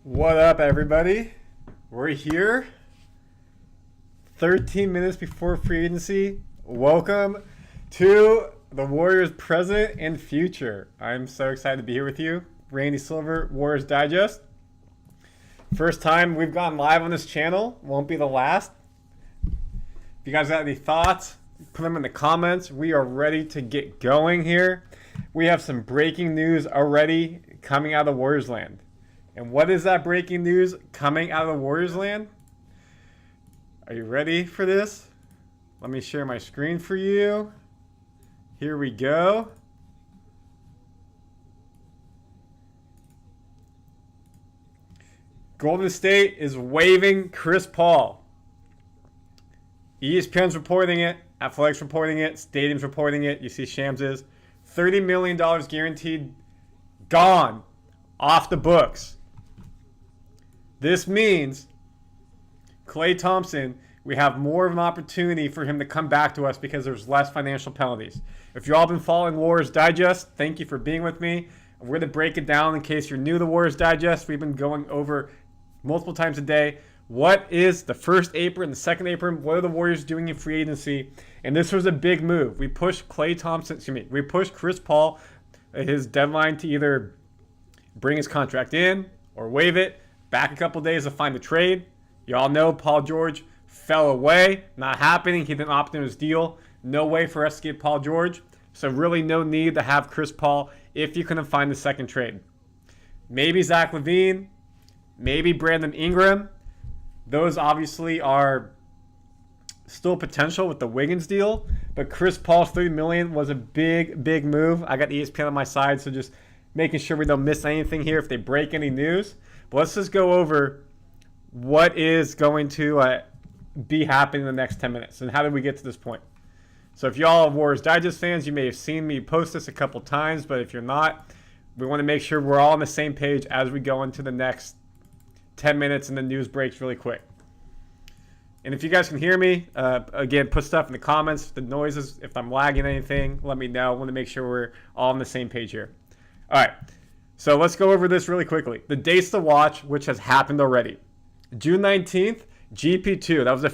What up, everybody? We're here 13 minutes before free agency. Welcome to the Warriors present and future. I'm so excited to be here with you. Randy Silver, Warriors Digest. First time we've gone live on this channel. Won't be the last. If you guys got any thoughts, put them in the comments. We are ready to get going here. We have some breaking news already coming out of Warriors land. And what is that breaking news coming out of Warriors land? Are you ready for this? Let me share my screen for you. Here we go. Golden State is waiving Chris Paul. ESPN's reporting it. Athletics reporting it. Stadium's reporting it. You see Shams' $30 million guaranteed. Gone. Off the books. This means Klay Thompson, we have more of an opportunity for him to come back to us because there's less financial penalties. If you've all been following Warriors Digest, thank you for being with me. We're going to break it down in case you're new to Warriors Digest. We've been going over multiple times a day. What is the first apron, the second apron? What are the Warriors doing in free agency? And this was a big move. We pushed we pushed Chris Paul, his deadline to either bring his contract in or waive it. Back a couple days to find a trade. You all know Paul George fell away. Not happening. He didn't opt in his deal. No way for us to get Paul George. So really no need to have Chris Paul if you couldn't find the second trade. Maybe Zach LaVine. Maybe Brandon Ingram. Those obviously are still potential with the Wiggins deal. But Chris Paul's $30 million was a big, big move. I got ESPN on my side, so just making sure we don't miss anything here if they break any news. But let's just go over what is going to be happening in the next 10 minutes and how did we get to this point. So if y'all are Warriors Digest fans, you may have seen me post this a couple times, but if you're not, we want to make sure we're all on the same page as we go into the next 10 minutes and the news breaks really quick. And if you guys can hear me, again, put stuff in the comments. The noises, if I'm lagging anything, let me know. I want to make sure we're all on the same page here. All right. So let's go over this really quickly. The dates to watch, which has happened already. June 19th, GP2. That was the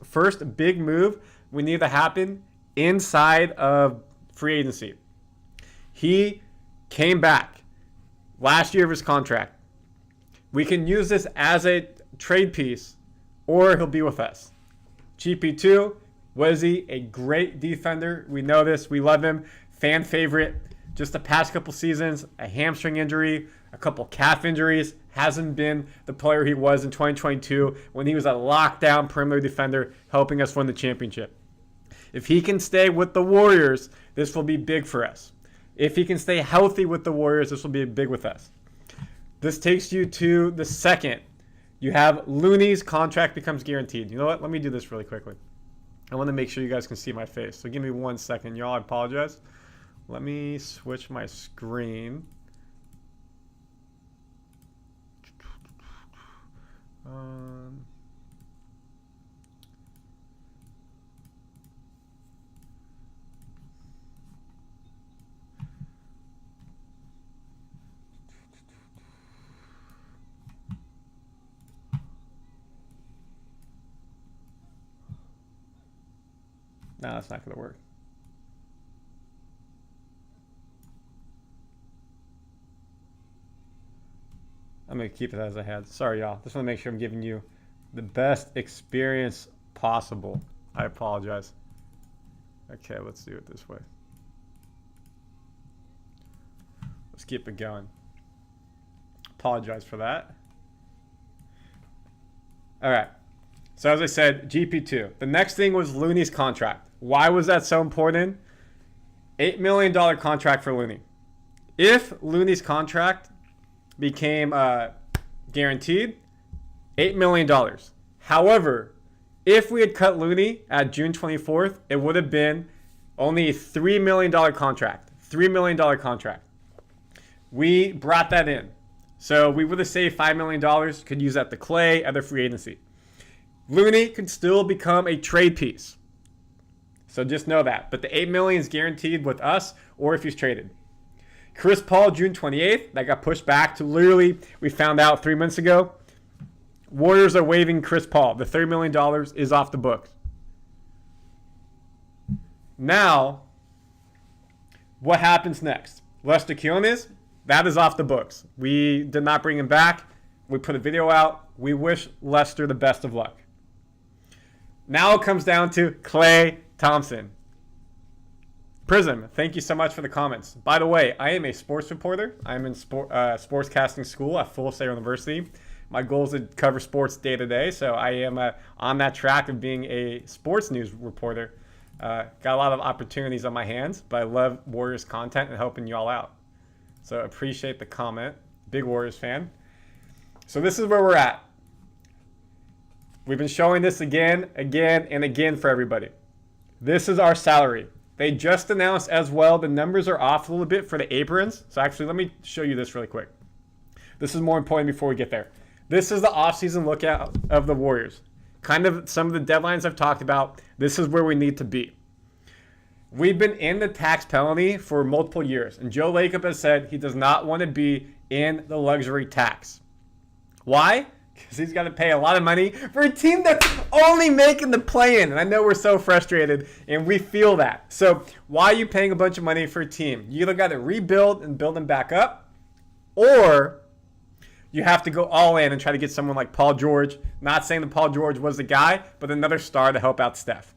first big move we needed to happen inside of free agency. He came back last year of his contract. We can use this as a trade piece, or he'll be with us. GP2, was he? A great defender. We know this. We love him. Fan favorite. Just the past couple seasons, a hamstring injury, a couple calf injuries, hasn't been the player he was in 2022 when he was a lockdown perimeter defender helping us win the championship. If he can stay with the Warriors, this will be big for us. If he can stay healthy with the Warriors, this will be big with us. This takes you to the second. You have Looney's contract becomes guaranteed. You know what? Let me do this really quickly. I want to make sure you guys can see my face. So give me 1 second, y'all. I apologize. Let me switch my screen. No, that's not going to work. I'm going to keep it as I had. Sorry, y'all. Just want to make sure I'm giving you the best experience possible. I apologize. Okay, let's do it this way. Let's keep it going. Apologize for that. All right. So as I said, GP2. The next thing was Looney's contract. Why was that so important? $8 million contract for Looney. If Looney's contract became guaranteed, $8 million. However, if we had cut Looney at June 24th, it would have been only a $3 million contract. $3 million contract. We brought that in. So we would have saved $5 million, could use that to Klay, other free agency. Looney could still become a trade piece. So just know that. But the $8 million is guaranteed with us or if he's traded. Chris Paul, June 28th. That got pushed back to literally, we found out 3 months ago. Warriors are waiving Chris Paul. The $30 million is off the books. Now, what happens next? Lester Quinones, that is off the books. We did not bring him back. We put a video out. We wish Lester the best of luck. Now it comes down to Klay Thompson. Prism, thank you so much for the comments. By the way, I am a sports reporter. I'm in sportscasting school at Full Sail University. My goal is to cover sports day to day, so I am on that track of being a sports news reporter. Got a lot of opportunities on my hands, but I love Warriors content and helping you all out. So appreciate the comment. Big Warriors fan. So this is where we're at. We've been showing this again, and again for everybody. This is our salary. They just announced as well the numbers are off a little bit for the aprons. So actually, let me show you this really quick. This is more important before we get there. This is the offseason lookout of the Warriors. Kind of some of the deadlines I've talked about. This is where we need to be. We've been in the tax penalty for multiple years. And Joe Lacob has said he does not want to be in the luxury tax. Why? Because he's got to pay a lot of money for a team that's only making the play-in. And I know we're so frustrated, and we feel that. So why are you paying a bunch of money for a team? You either got to rebuild and build them back up, or you have to go all in and try to get someone like Paul George. Not saying that Paul George was the guy, but another star to help out Steph.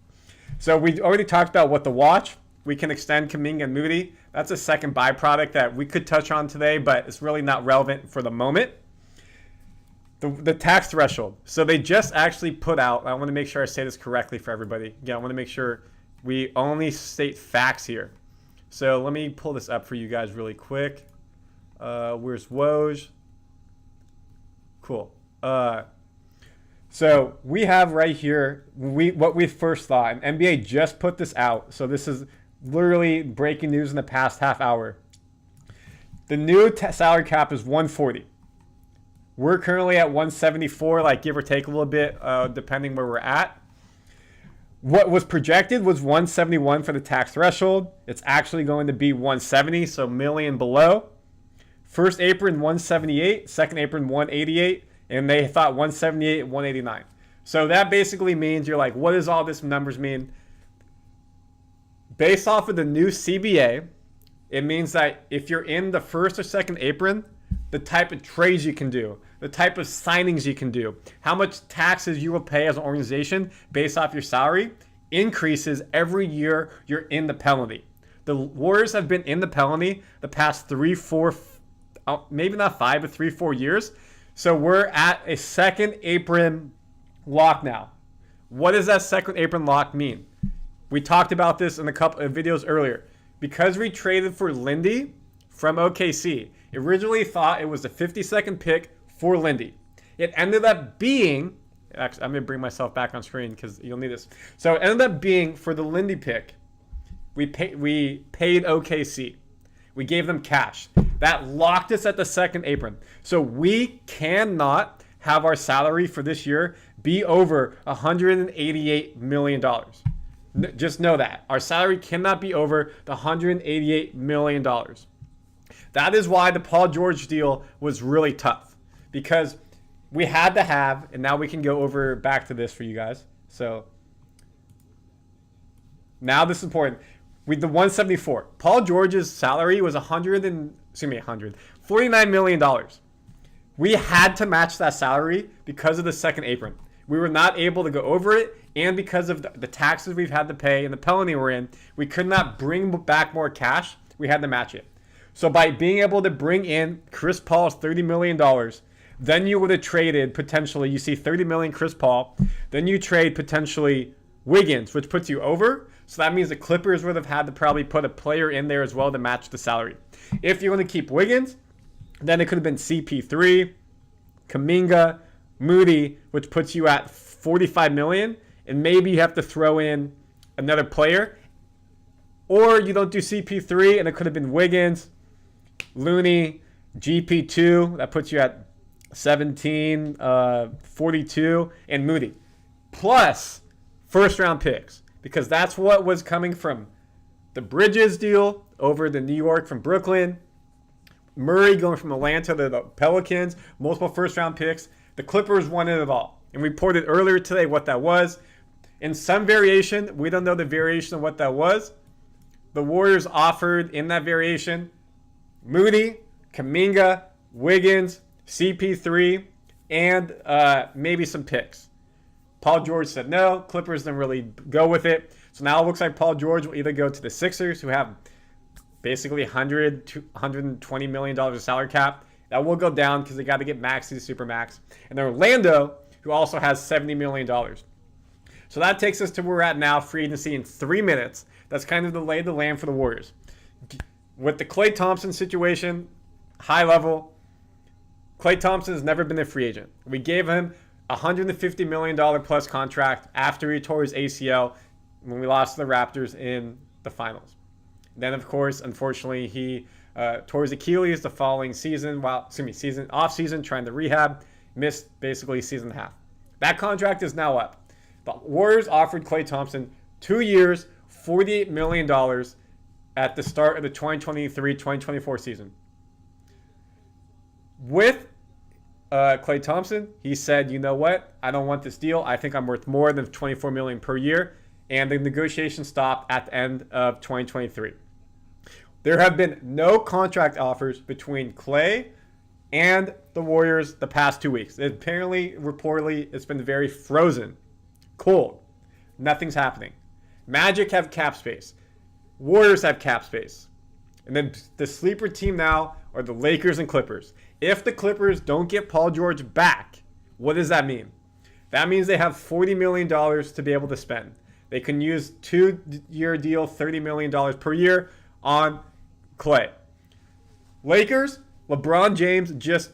So we already talked about what to watch. We can extend Kuminga and Moody. That's a second byproduct that we could touch on today, but it's really not relevant for the moment. The tax threshold. So they just actually put out, I want to make sure I say this correctly for everybody. Again, I want to make sure we only state facts here. So let me pull this up for you guys really quick. Where's Woj? Cool. So we have right here what we first thought. And NBA just put this out. So this is literally breaking news in the past half hour. The new salary cap is 140. We're currently at 174, like give or take a little bit, depending where we're at. What was projected was 171 for the tax threshold. It's actually going to be 170, so million below. First apron 178, second apron 188, and they thought 178 and 189. So that basically means you're like, what does all this numbers mean? Based off of the new CBA, it means that if you're in the first or second apron, the type of trades you can do, the type of signings you can do, how much taxes you will pay as an organization based off your salary increases every year you're in the penalty. The Warriors have been in the penalty the past 3, 4, maybe not 5, but 3, 4 years. So we're at a second apron lock now. What does that second apron lock mean? We talked about this in a couple of videos earlier. Because we traded for Lindy from OKC, originally thought it was the 52nd pick for Lindy. It ended up being, actually, I'm going to bring myself back on screen because you'll need this. So it ended up being for the Lindy pick, we paid OKC. We gave them cash. That locked us at the second apron. So we cannot have our salary for this year be over $188 million. Just know that. Our salary cannot be over the $188 million. That is why the Paul George deal was really tough, because we had to have, and now we can go over back to this for you guys. So now this is important. With the 174, Paul George's salary was $49 million. We had to match that salary because of the second apron. We were not able to go over it, and because of the taxes we've had to pay and the penalty we're in, we could not bring back more cash. We had to match it. So by being able to bring in Chris Paul's $30 million, then you would have traded potentially, you see $30 million Chris Paul, then you trade potentially Wiggins, which puts you over. So that means the Clippers would have had to probably put a player in there as well to match the salary. If you want to keep Wiggins, then it could have been CP3, Kuminga, Moody, which puts you at $45 million, and maybe you have to throw in another player. Or you don't do CP3, and it could have been Wiggins, Looney, GP2, that puts you at 17, 42, and Moody. Plus first-round picks, because that's what was coming from the Bridges deal over to New York from Brooklyn, Murray going from Atlanta to the Pelicans, multiple first-round picks. The Clippers wanted it all. And we reported earlier today what that was. In some variation, we don't know the variation of what that was. The Warriors offered in that variation Moody, Kuminga, Wiggins, CP3, and maybe some picks. Paul George said no. Clippers didn't really go with it. So now it looks like Paul George will either go to the Sixers, who have basically $100 to $120 million of salary cap. That will go down because they got to get Maxey to Supermax. And then Orlando, who also has $70 million. So that takes us to where we're at now, free agency in 3 minutes. That's kind of the lay of the land for the Warriors. With the Klay Thompson situation, high level, Klay Thompson has never been a free agent. We gave him a $150 million plus contract after he tore his ACL when we lost to the Raptors in the finals. Then, of course, unfortunately, he tore his Achilles the following season, off-season, trying to rehab, missed basically a season and a half. That contract is now up. The Warriors offered Klay Thompson 2 years, $48 million at the start of the 2023-2024 season. With Klay Thompson, he said, you know what? I don't want this deal. I think I'm worth more than $24 million per year. And the negotiation stopped at the end of 2023. There have been no contract offers between Klay and the Warriors the past 2 weeks. Reportedly, it's been very frozen, cold. Nothing's happening. Magic have cap space. Warriors have cap space. And then the sleeper team now are the Lakers and Clippers. If the Clippers don't get Paul George back, what does that mean? That means they have $40 million to be able to spend. They can use 2-year deal, $30 million per year on Klay. Lakers, LeBron James just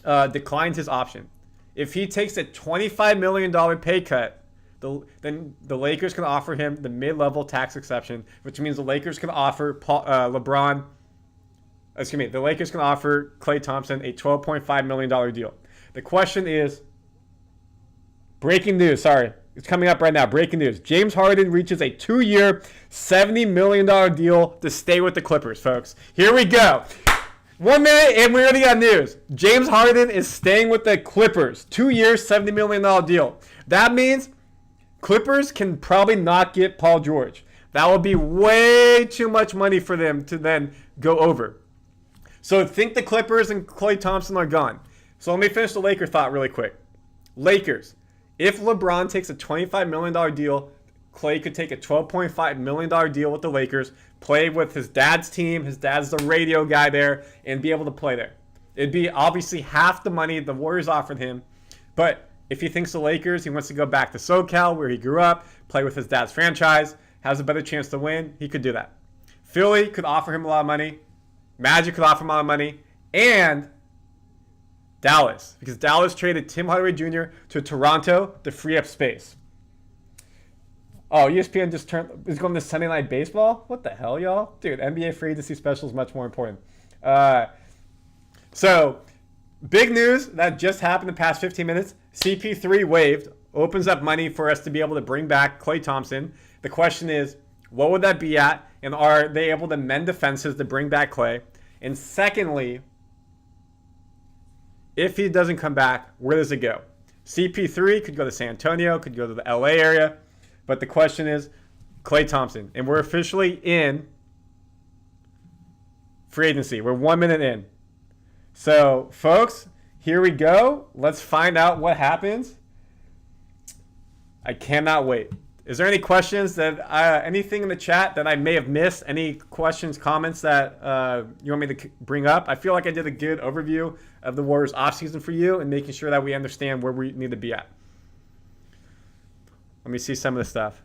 declined his option. If he takes a $25 million pay cut, then the Lakers can offer him the mid-level tax exception, which means the Lakers can offer the Lakers can offer Klay Thompson a $12.5 million deal. The question is, breaking news, it's coming up right now. Breaking news. James Harden reaches a 2-year, $70 million deal to stay with the Clippers, folks. Here we go. 1 minute, and we already got news. James Harden is staying with the Clippers. 2 years, $70 million deal. That means Clippers can probably not get Paul George. That will be way too much money for them to then go over. So think the Clippers and Klay Thompson are gone. So let me finish the Laker thought really quick. Lakers. If LeBron takes a $25 million deal, Klay could take a $12.5 million deal with the Lakers, play with his dad's team. His dad's the radio guy there, and be able to play there. It'd be obviously half the money the Warriors offered him. But if he thinks the Lakers, he wants to go back to SoCal where he grew up, play with his dad's franchise, has a better chance to win, he could do that. Philly could offer him a lot of money. Magic could offer him a lot of money. And Dallas, because Dallas traded Tim Hardaway Jr. to Toronto to free up space. Oh, ESPN is going to Sunday Night Baseball? What the hell, y'all? Dude, NBA free agency special is much more important. So, big news that just happened in the past 15 minutes. CP3 waived, opens up money for us to be able to bring back Klay Thompson. The question is, what would that be at? And are they able to mend defenses to bring back Klay? And secondly, if he doesn't come back, where does it go? CP3 could go to San Antonio, could go to the LA area. But the question is, Klay Thompson. And we're officially in free agency. We're 1 minute in. So, folks, here we go. Let's find out what happens. I cannot wait. Is there any questions that anything in the chat that I may have missed? Any questions, comments that you want me to bring up? I feel like I did a good overview of the Warriors offseason for you and making sure that we understand where we need to be at. Let me see some of the stuff.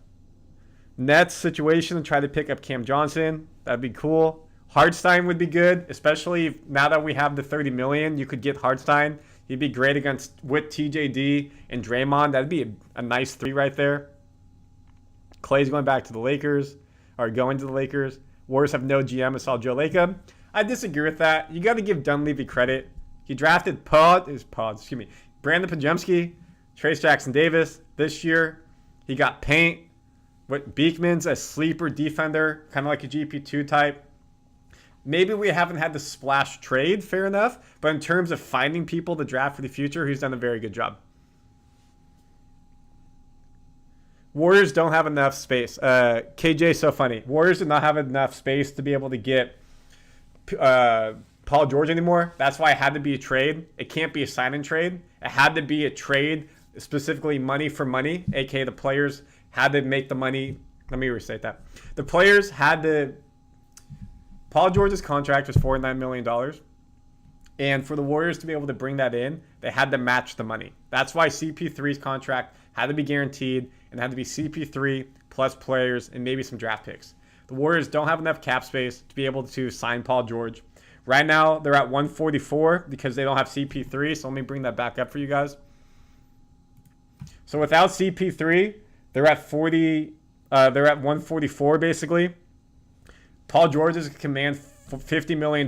Nets situation, try to pick up Cam Johnson. That'd be cool. Hartenstein would be good, especially now that we have the $30 million. You could get Hartenstein. He'd be great with TJD and Draymond. That'd be a nice 3 right there. Klay's going back to the Lakers, or going to the Lakers. Warriors have no GM. It's all Joe Lacob. I disagree with that. You got to give Dunleavy credit. He drafted Brandon Pajemski, Trace Jackson Davis this year. He got Paint. Beekman's a sleeper defender, kind of like a GP2 type. Maybe we haven't had the splash trade, fair enough. But in terms of finding people to draft for the future, he's done a very good job. Warriors don't have enough space. KJ, so funny. Warriors did not have enough space to be able to get Paul George anymore. That's why it had to be a trade. It can't be a sign-and trade. It had to be a trade, specifically money for money, aka the players had to make the money. Let me restate that. The players had to. Paul George's contract was $49 million. And for the Warriors to be able to bring that in, they had to match the money. That's why CP3's contract had to be guaranteed and had to be CP3 plus players and maybe some draft picks. The Warriors don't have enough cap space to be able to sign Paul George. Right now, they're at 144 because they don't have CP3. So let me bring that back up for you guys. So without CP3, they're at 40. They're at 144 basically. Paul George is command $50 million.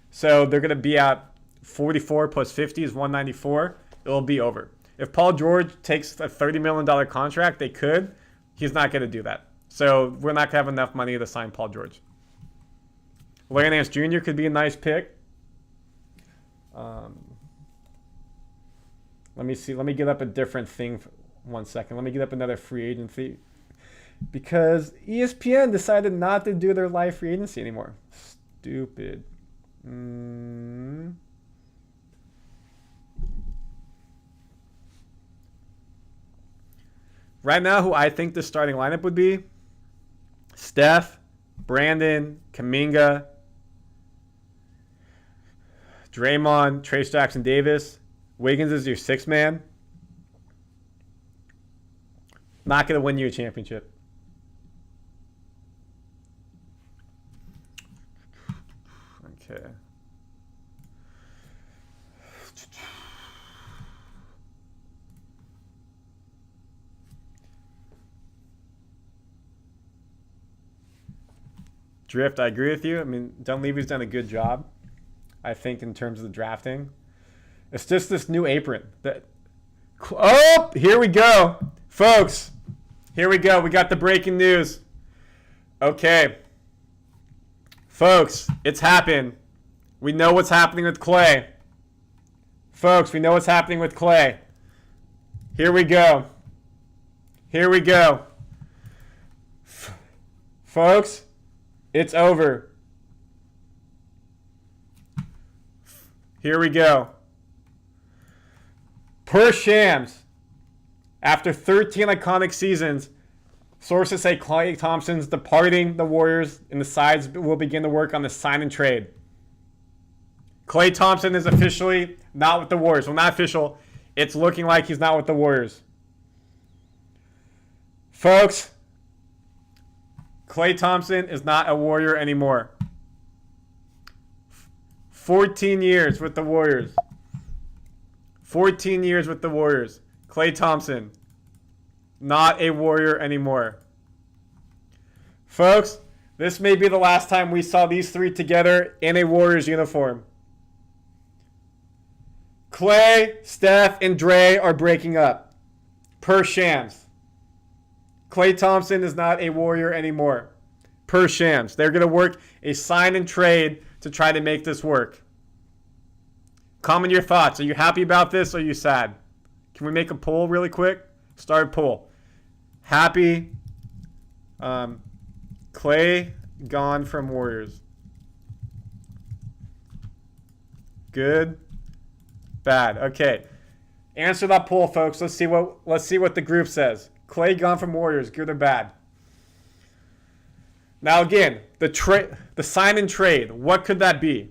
So they're going to be at 44 plus 50 is 194. It'll be over. If Paul George takes a $30 million contract, they could. He's not going to do that. So we're not going to have enough money to sign Paul George. Larry Nance Jr. could be a nice pick. Let me see. Let me get up a different thing for 1 second. Let me get up another free agency. Because ESPN decided not to do their live free agency anymore. Stupid. Right now, who I think the starting lineup would be: Steph, Brandon, Kuminga, Draymond, Trace Jackson Davis. Wiggins is your sixth man. Not going to win you a championship. Okay. Drift, I agree with you. I mean, Dunleavy's done a good job, I think, in terms of the drafting. It's just this new apron. Oh, here we go. Folks, here we go. We got the breaking news. Okay. Folks, it's happened. We know what's happening with Klay. Folks, we know what's happening with Klay. Here we go. Here we go. Folks, it's over. Here we go. Per Shams, after 13 iconic seasons, sources say Klay Thompson's departing the Warriors and the sides will begin to work on the sign and trade. Klay Thompson is officially not with the Warriors. Well, not official. It's looking like he's not with the Warriors. Folks, Klay Thompson is not a Warrior anymore. 14 years with the Warriors. 14 years with the Warriors. Klay Thompson, not a Warrior anymore. Folks, this may be the last time we saw these three together in a Warriors uniform. Klay, Steph, and Dre are breaking up. Per Shams. Klay Thompson is not a Warrior anymore. Per Shams. They're going to work a sign and trade to try to make this work. Comment your thoughts. Are you happy about this or are you sad? Can we make a poll really quick? Start a poll. Happy. Klay gone from Warriors. Good. Bad. Okay. Answer that poll, folks. Let's see what the group says. Klay gone from Warriors. Good or bad? Now again, the sign and trade. What could that be?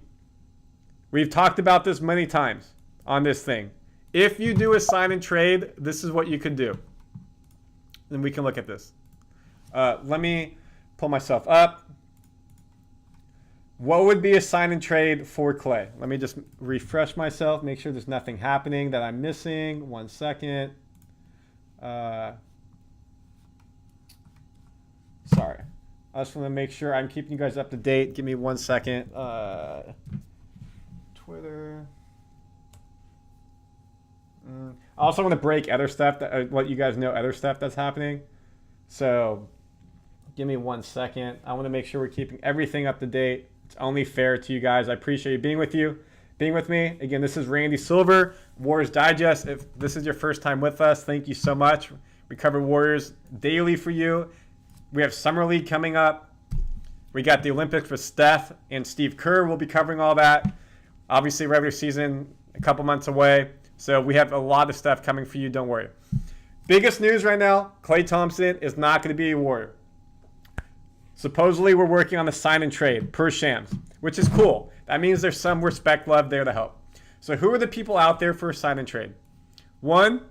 We've talked about this many times on this thing. If you do a sign and trade, this is what you could do. Then we can look at this. Let me pull myself up. What would be a sign and trade for Klay? Let me just refresh myself, make sure there's nothing happening that I'm missing. 1 second. Sorry. I just want to make sure I'm keeping you guys up to date. Give me 1 second. Twitter. I also want to break other stuff, let you guys know other stuff that's happening. So give me 1 second. I want to make sure we're keeping everything up to date. It's only fair to you guys. I appreciate you being with me. Again, this is Randy Silver, Warriors Digest. If this is your first time with us, thank you so much. We cover Warriors daily for you. We have Summer League coming up. We got the Olympics with Steph and Steve Kerr. We'll be covering all that. Obviously, regular season a couple months away. So we have a lot of stuff coming for you. Don't worry. Biggest news right now, Klay Thompson is not going to be a Warrior. Supposedly, we're working on the sign and trade per Shams, which is cool. That means there's some respect, love there to help. So who are the people out there for a sign and trade? One,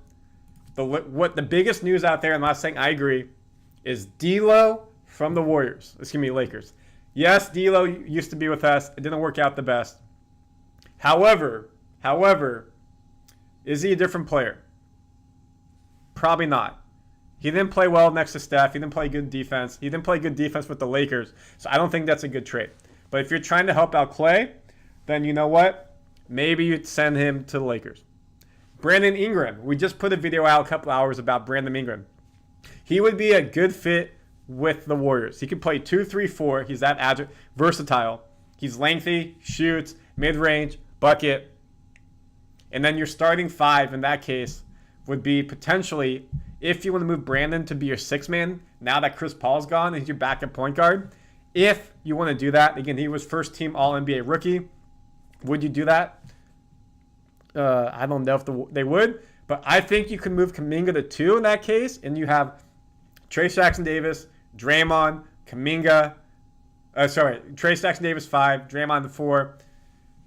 the biggest news out there, I'm not saying I agree, is D'Lo from the Warriors. Excuse me, Lakers. Yes, D'Lo used to be with us. It didn't work out the best. However, is he a different player? Probably not. He didn't play well next to Steph. He didn't play good defense. He didn't play good defense with the Lakers. So I don't think that's a good trade. But if you're trying to help out Klay, then you know what? Maybe you'd send him to the Lakers. Brandon Ingram. We just put a video out a couple hours about Brandon Ingram. He would be a good fit with the Warriors. He could play 2, 3, 4. He's that agile, versatile. He's lengthy, shoots, mid-range, bucket. And then your starting 5 in that case would be potentially, if you want to move Brandon to be your 6th man, now that Chris Paul's gone and he's your backup point guard, if you want to do that, again, he was first team All-NBA rookie. Would you do that? I don't know if they would, but I think you can move Kuminga to 2 in that case, and you have Trace Jackson-Davis, Draymond, Kuminga. Trace Jackson-Davis 5, Draymond to 4,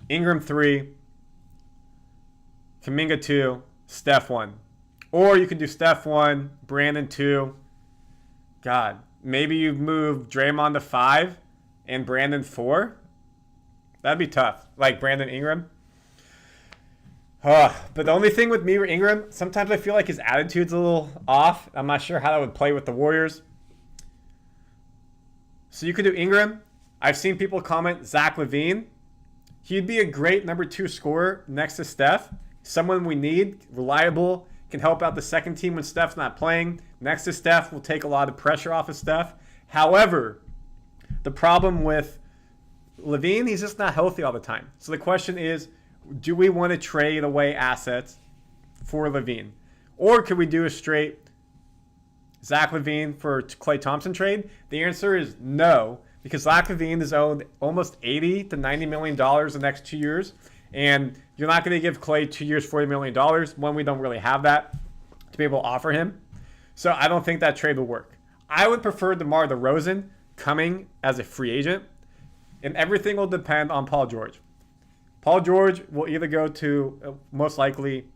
Ingram 3, Kuminga 2, Steph 1. Or you could do Steph 1, Brandon 2. God, maybe you move Draymond to 5 and Brandon 4. That'd be tough. Like Brandon Ingram. But the only thing with me or Ingram, sometimes I feel like his attitude's a little off. I'm not sure how that would play with the Warriors. So you could do Ingram. I've seen people comment Zach LaVine. He'd be a great number 2 scorer next to Steph. Someone we need, reliable, can help out the second team when Steph's not playing. Next to Steph will take a lot of pressure off of Steph. However, the problem with LaVine, he's just not healthy all the time. So the question is, do we want to trade away assets for LaVine? Or could we do a straight Zach LaVine for Klay Thompson trade? The answer is no, because Zach LaVine is owed almost $80 to $90 million the next 2 years. And you're not going to give Klay 2 years, $40 million. One, we don't really have that to be able to offer him. So I don't think that trade will work. I would prefer DeMar DeRozan coming as a free agent. And everything will depend on Paul George. Paul George will either go to, most likely,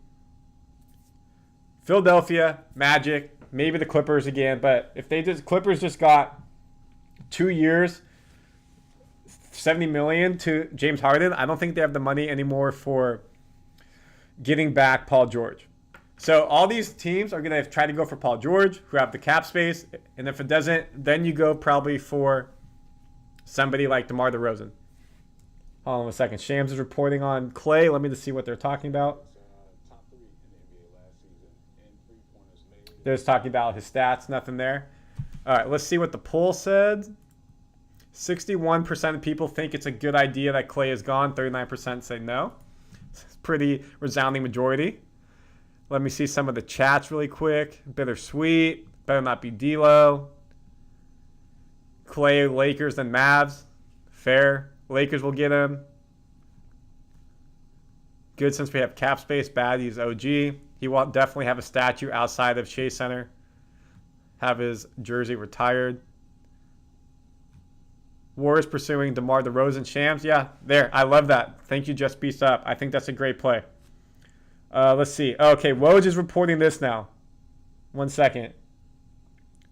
Philadelphia, Magic, maybe the Clippers again. But if Clippers just got 2 years, $70 million to James Harden, I don't think they have the money anymore for getting back Paul George. So all these teams are going to try to go for Paul George, who have the cap space. And if it doesn't, then you go probably for somebody like DeMar DeRozan. Hold on a second. Shams is reporting on Klay. Let me just see what they're talking about. Top 3 in the NBA last season and 3-pointers made. They're just talking about his stats. Nothing there. All right, let's see what the poll said. 61% of people think it's a good idea that Klay is gone. 39% say no. It's a pretty resounding majority. Let me see some of the chats really quick. Bittersweet. Better not be D'Lo. Klay, Lakers, and Mavs. Fair. Lakers will get him. Good since we have cap space. Bad, he's OG. He will definitely have a statue outside of Chase Center. Have his jersey retired. Warriors pursuing DeMar DeRozan. Shams. Yeah, there. I love that. Thank you, Just Beast Up. I think that's a great play. Let's see. Okay, Woj is reporting this now. 1 second.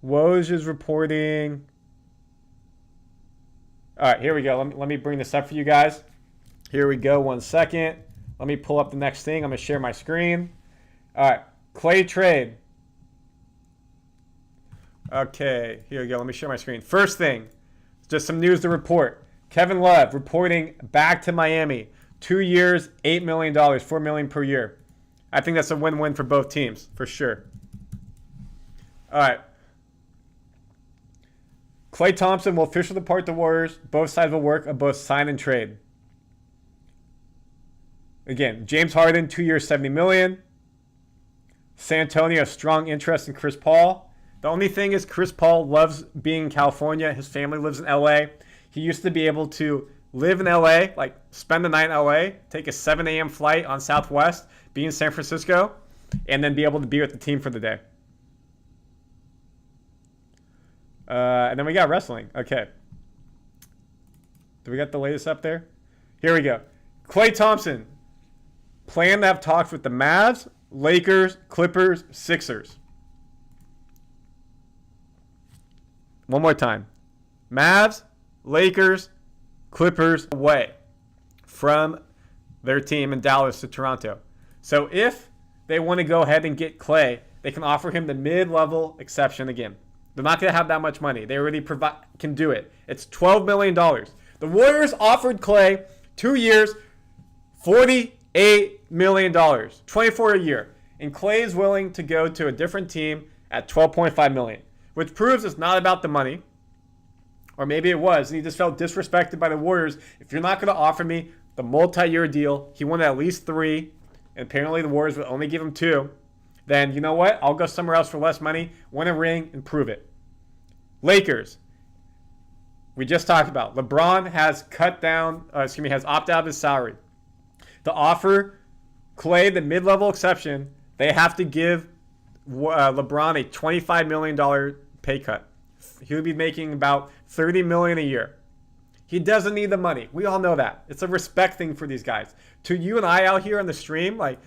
Woj is reporting. All right, here we go. Let me bring this up for you guys. Here we go. 1 second. Let me pull up the next thing. I'm going to share my screen. All right, Klay trade. Okay, here we go. Let me share my screen. First thing, just some news to report. Kevin Love reporting back to Miami. 2 years, $8 million, $4 million per year. I think that's a win-win for both teams, for sure. All right. Klay Thompson will officially depart the Warriors. Both sides will work on both sign and trade. Again, James Harden, 2 years, $70 million. San Antonio, strong interest in Chris Paul. The only thing is Chris Paul loves being in California. His family lives in LA. He used to be able to live in LA, like spend the night in LA, take a 7 a.m. flight on Southwest, be in San Francisco, and then be able to be with the team for the day. And then we got wrestling. Okay. Do we got the latest up there? Here we go. Klay Thompson. Plan to have talks with the Mavs, Lakers, Clippers, Sixers. One more time. Mavs, Lakers, Clippers away from their team in Dallas to Toronto. So if they want to go ahead and get Klay, they can offer him the mid-level exception again. They're not going to have that much money. They already can do it. It's $12 million. The Warriors offered Klay 2 years, $48 million, $24 a year. And Klay is willing to go to a different team at $12.5 million, which proves it's not about the money. Or maybe it was, and he just felt disrespected by the Warriors. If you're not going to offer me the multi-year deal, he wanted at least 3, and apparently the Warriors would only give him 2, then you know what? I'll go somewhere else for less money, win a ring, and prove it. Lakers. We just talked about. LeBron has has opted out of his salary. To offer Klay the mid-level exception, they have to give LeBron a $25 million pay cut. He would be making about $30 million a year. He doesn't need the money. We all know that. It's a respect thing for these guys. To you and I out here on the stream, like,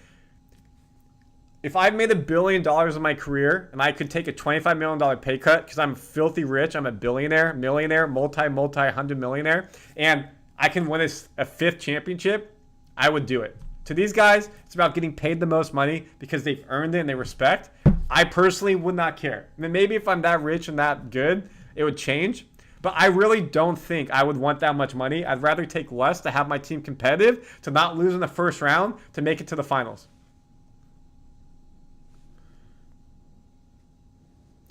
if I've made $1 billion in my career and I could take a $25 million pay cut because I'm filthy rich, I'm a billionaire, millionaire, multi-hundred millionaire, and I can win a 5th championship, I would do it. To these guys, it's about getting paid the most money because they've earned it and they respect. I personally would not care. I mean, maybe if I'm that rich and that good, it would change. But I really don't think I would want that much money. I'd rather take less to have my team competitive, to not lose in the first round, to make it to the finals.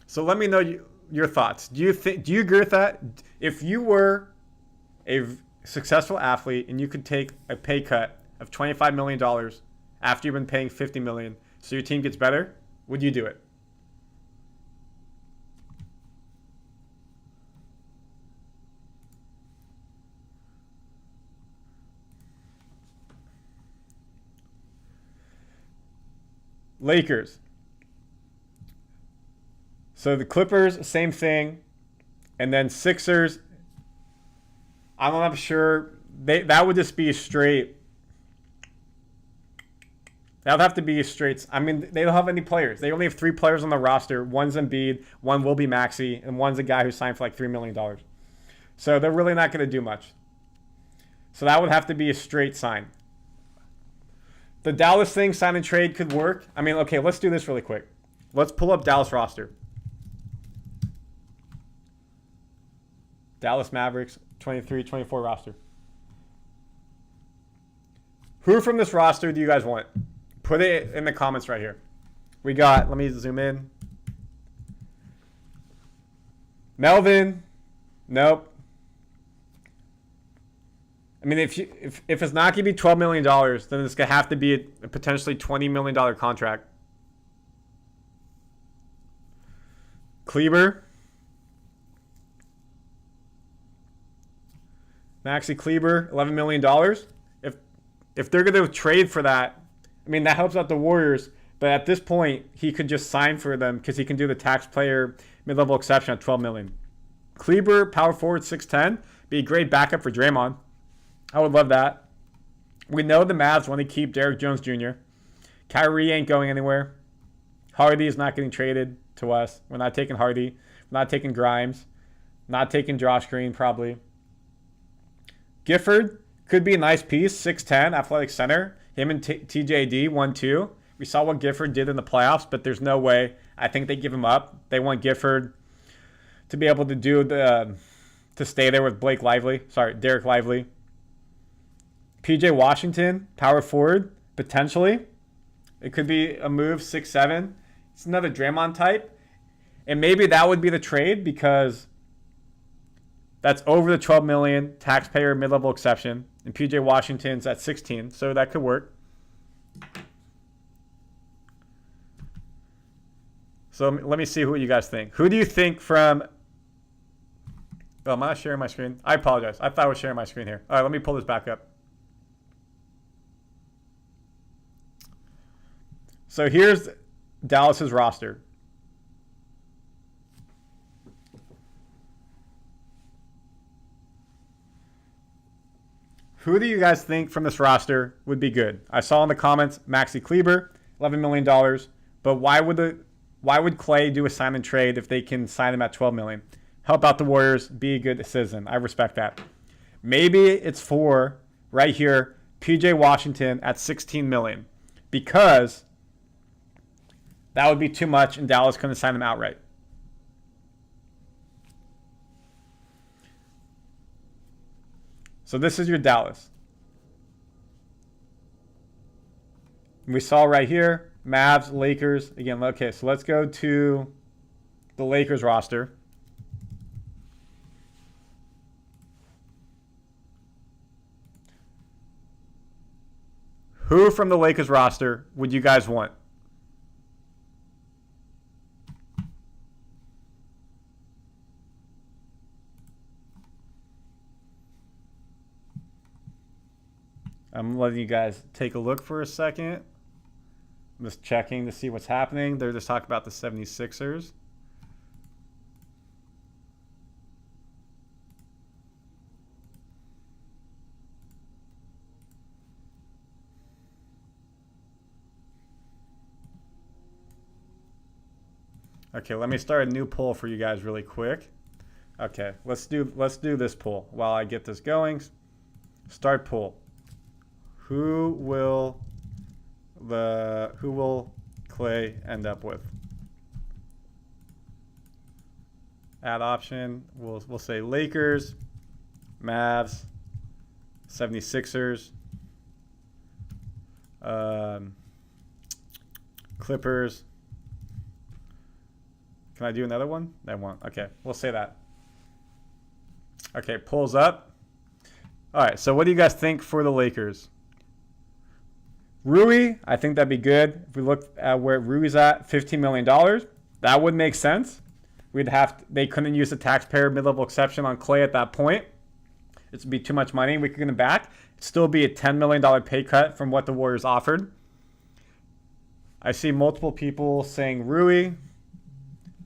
So let me know your thoughts. Do you agree with that? If you were a successful athlete and you could take a pay cut of $25 million after you've been paying $50 million so your team gets better, would you do it? Lakers. So the Clippers, same thing. And then Sixers, I'm not sure. That would just be a straight. That would have to be a straight. I mean, they don't have any players. They only have 3 players on the roster. One's Embiid, one will be Maxey, and one's a guy who signed for like $3 million. So they're really not going to do much. So that would have to be a straight sign. The Dallas thing, sign and trade, could work. I mean, okay, let's do this really quick. Let's pull up Dallas roster. Dallas Mavericks, 23-24 roster. Who from this roster do you guys want? Put it in the comments right here. We got, let me zoom in. Melvin. Nope. I mean, if it's not going to be $12 million, then it's going to have to be a potentially $20 million contract. Kleber. Maxey Kleber, $11 million. If they're going to trade for that, I mean, that helps out the Warriors. But at this point, he could just sign for them because he can do the taxpayer mid-level exception at $12 million. Kleber, power forward, 6'10", be a great backup for Draymond. I would love that. We know the Mavs want to keep Derrick Jones Jr. Kyrie ain't going anywhere. Hardy is not getting traded to us. We're not taking Hardy. We're not taking Grimes. Not taking Josh Green, probably. Gifford could be a nice piece. 6'10", athletic center. Him and TJD, 1-2. We saw what Gifford did in the playoffs, but there's no way. I think they give him up. They want Gifford to be able to do to stay there with Derek Lively. PJ Washington, power forward, potentially. It could be a move, 6'7". It's another Draymond type. And maybe that would be the trade because That's over the 12 million taxpayer mid-level exception. And PJ Washington's at 16, so that could work. So let me see what you guys think. Who do you think from... Oh, am I not sharing my screen? I apologize. I thought I was sharing my screen here. All right, let me pull this back up. So here's Dallas's roster. Who do you guys think from this roster would be good? I saw in the comments Maxi Kleber, $11 million. But why would Klay do a sign and trade if they can sign him at $12 million? Help out the Warriors, be a good citizen. I respect that. Maybe it's for, right here, PJ Washington at $16 million. Because that would be too much and Dallas couldn't sign him outright. So this is your Dallas. We saw right here, Mavs, Lakers. Again, okay, so let's go to the Lakers roster. Who from the Lakers roster would you guys want? I'm letting you guys take a look for a second. I'm just checking to see what's happening. They're just talking about the 76ers. Okay, let me start a new poll for you guys really quick. Okay, let's do this poll while I get this going. Start poll. Who will Klay end up with? Add option. We'll say Lakers, Mavs, 76ers, Clippers. Can I do another one? I won't. Okay, we'll say that. Okay, pulls up. All right, so what do you guys think for the Lakers? Rui, I think that'd be good. If we look at where Rui's at, $15 million, that would make sense. They couldn't use the taxpayer mid-level exception on Klay at that point. It'd be too much money. We could get him back. It'd still be a $10 million pay cut from what the Warriors offered. I see multiple people saying Rui.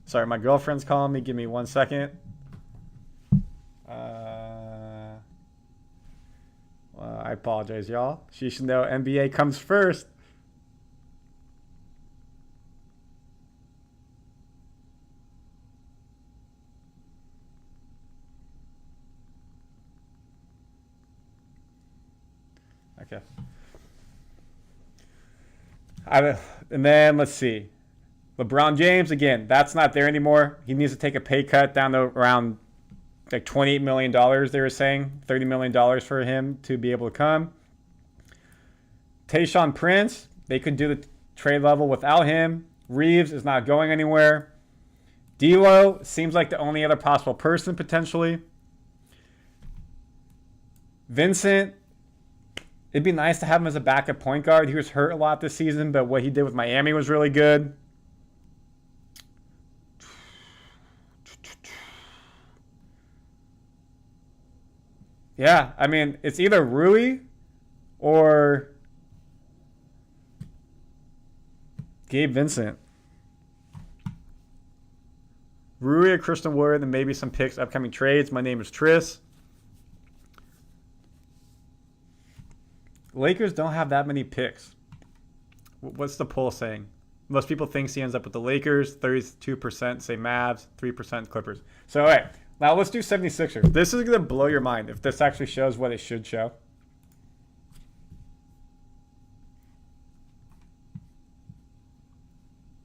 Sorry, my girlfriend's calling me. Give me 1 second. I apologize, y'all. She should know NBA comes first. Okay. And then let's see. LeBron James, again, that's not there anymore. He needs to take a pay cut down to around like $28 million, they were saying. $30 million for him to be able to come. Tayshaun Prince, they could do the trade level without him. Reeves is not going anywhere. D'Lo seems like the only other possible person potentially. Vincent, it'd be nice to have him as a backup point guard. He was hurt a lot this season, but what he did with Miami was really good. Yeah, I mean, it's either Rui or Gabe Vincent. Rui or Christian Wood, and maybe some picks, upcoming trades. My name is Tris. Lakers don't have that many picks. What's the poll saying? Most people think he ends up with the Lakers. 32% say Mavs, 3% Clippers. So, all right. Now let's do 76ers. This is going to blow your mind if this actually shows what it should show.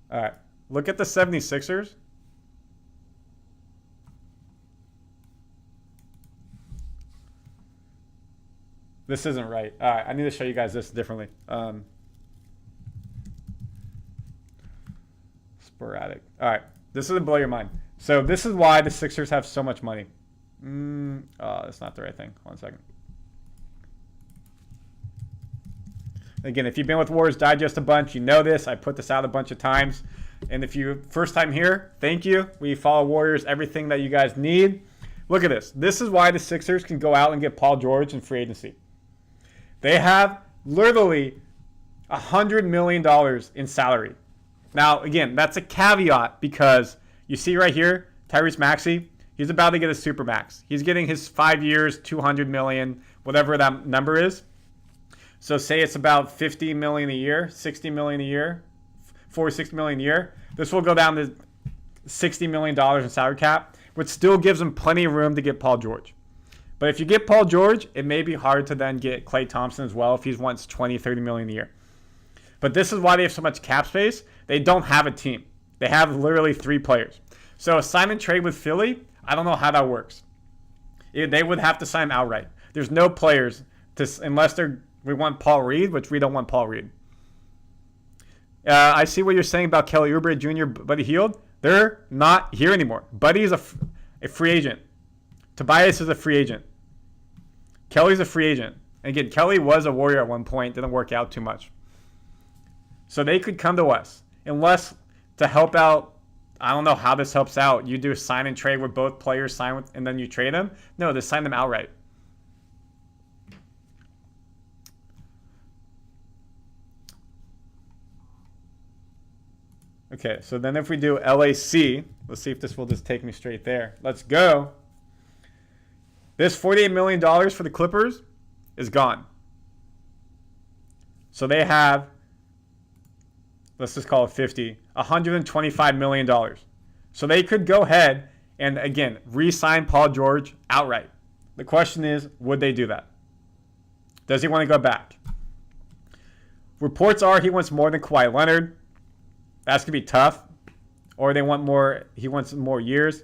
All right. Look at the 76ers. This isn't right. All right. I need to show you guys this differently. Sporadic. All right. This is going to blow your mind. So this is why the Sixers have so much money. That's not the right thing. 1 second. Again, if you've been with Warriors Digest a bunch, you know this. I put this out a bunch of times. And if you first time here, thank you. We follow Warriors, everything that you guys need. Look at this. This is why the Sixers can go out and get Paul George in free agency. They have literally $100 million in salary. Now, again, that's a caveat because you see right here, Tyrese Maxey, he's about to get a supermax. He's getting his 5 years, $200 million, whatever that number is. So say it's about $50 million a year, $60 million a year, $40, $60 million a year. This will go down to $60 million in salary cap, which still gives them plenty of room to get Paul George. But if you get Paul George, it may be hard to then get Klay Thompson as well if he wants $20, $30 million a year. But this is why they have so much cap space. They don't have a team. They have literally 3 players. So a sign and trade with Philly, I don't know how that works. They would have to sign outright. There's no players unless we want Paul Reed, which we don't want Paul Reed. I see what you're saying about Kelly Oubre Jr., Buddy Hield. They're not here anymore. Buddy is a free agent. Tobias is a free agent. Kelly's a free agent. And again, Kelly was a Warrior at one point. Didn't work out too much. So they could come to us. Unless to help out, I don't know how this helps out. You do a sign and trade where both players sign with, and then you trade them. No, they sign them outright. Okay, so then if we do LAC, let's see if this will just take me straight there. Let's go. This $48 million for the Clippers is gone. So they have, let's just call it 50, $125 million. So they could go ahead and, again, re-sign Paul George outright. The question is, would they do that? Does he want to go back? Reports are he wants more than Kawhi Leonard. That's going to be tough. Or they want more, he wants more years.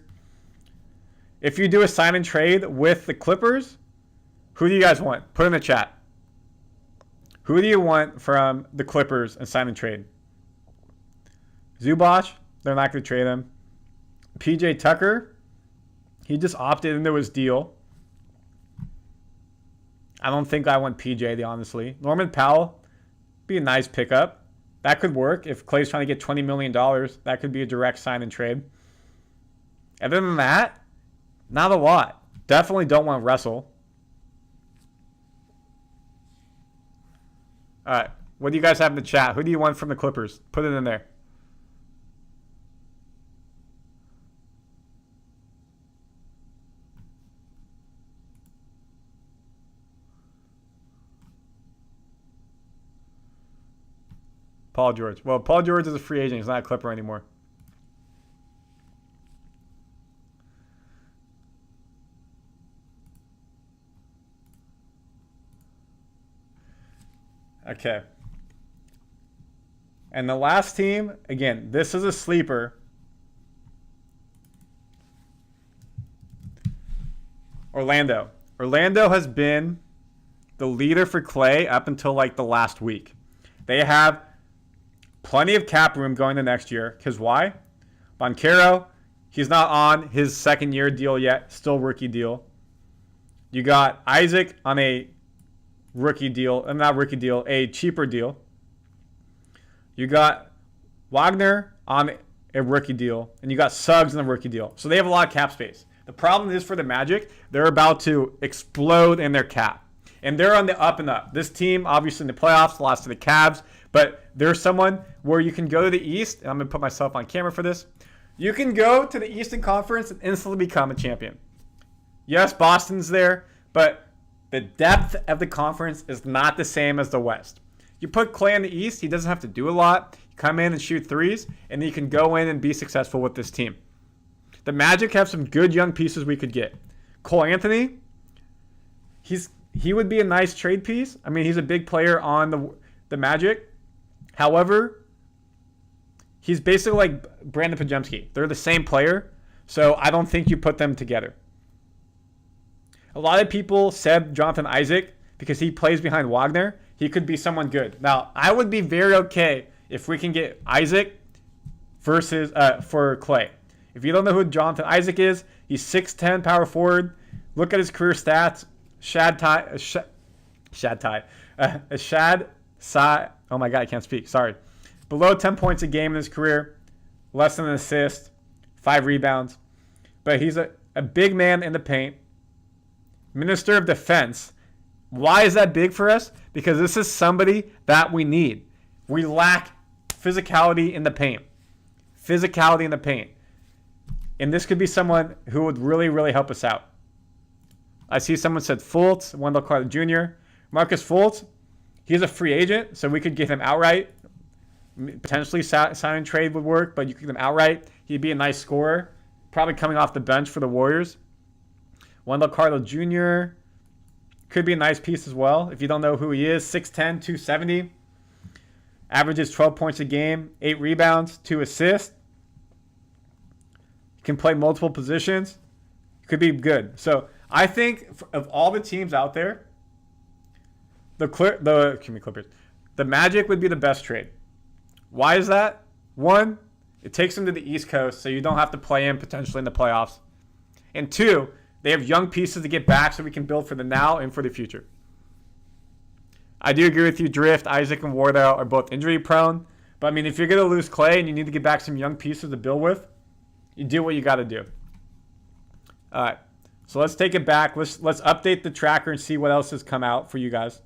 If you do a sign and trade with the Clippers, who do you guys want? Put in the chat. Who do you want from the Clippers and sign and trade? Zubac, they're not going to trade him. PJ Tucker, he just opted into his deal. I don't think I want PJ, honestly. Norman Powell, be a nice pickup. That could work. If Klay's trying to get $20 million, that could be a direct sign and trade. Other than that, not a lot. Definitely don't want Russell. All right. What do you guys have in the chat? Who do you want from the Clippers? Put it in there. Paul George. Well, Paul George is a free agent. He's not a Clipper anymore. Okay. And the last team, again, this is a sleeper. Orlando. Orlando has been the leader for Klay up until like the last week. They have plenty of cap room going to next year. Because why? Banchero, he's not on his second year deal yet. Still rookie deal. You got Isaac on a rookie deal. Not rookie deal. A cheaper deal. You got Wagner on a rookie deal. And you got Suggs on a rookie deal. So they have a lot of cap space. The problem is for the Magic, they're about to explode in their cap. And they're on the up and up. This team, obviously in the playoffs, lost to the Cavs. But there's someone where you can go to the East. And I'm going to put myself on camera for this. You can go to the Eastern Conference and instantly become a champion. Yes, Boston's there. But the depth of the conference is not the same as the West. You put Klay in the East, he doesn't have to do a lot. You come in and shoot threes. And then you can go in and be successful with this team. The Magic have some good young pieces we could get. Cole Anthony, he would be a nice trade piece. I mean, he's a big player on the Magic. However, he's basically like Brandon Pajemski. They're the same player, so I don't think you put them together. A lot of people said Jonathan Isaac because he plays behind Wagner. He could be someone good. Now, I would be very okay if we can get Isaac versus for Klay. If you don't know who Jonathan Isaac is, he's 6'10", power forward. Look at his career stats. Oh my God, I can't speak. Sorry. Below 10 points a game in his career. Less than an assist. 5 rebounds. But he's a big man in the paint. Minister of Defense. Why is that big for us? Because this is somebody that we need. We lack physicality in the paint. Physicality in the paint. And this could be someone who would really, really help us out. I see someone said Fultz, Wendell Carter Jr. Marcus Fultz, he's a free agent, so we could get him outright. Potentially sign and trade would work, but you could get him outright. He'd be a nice scorer. Probably coming off the bench for the Warriors. Wendell Carter Jr. could be a nice piece as well. If you don't know who he is, 6'10", 270. Averages 12 points a game, 8 rebounds, 2 assists. Can play multiple positions. Could be good. So I think of all the teams out there, the Magic would be the best trade. Why is that? One, it takes them to the East Coast, so you don't have to play in potentially in the playoffs. And two, they have young pieces to get back so we can build for the now and for the future. I do agree with you, Drift. Isaac and Wardell are both injury prone. But, I mean, if you're going to lose Klay and you need to get back some young pieces to build with, you do what you got to do. All right. So let's take it back. Let's update the tracker and see what else has come out for you guys.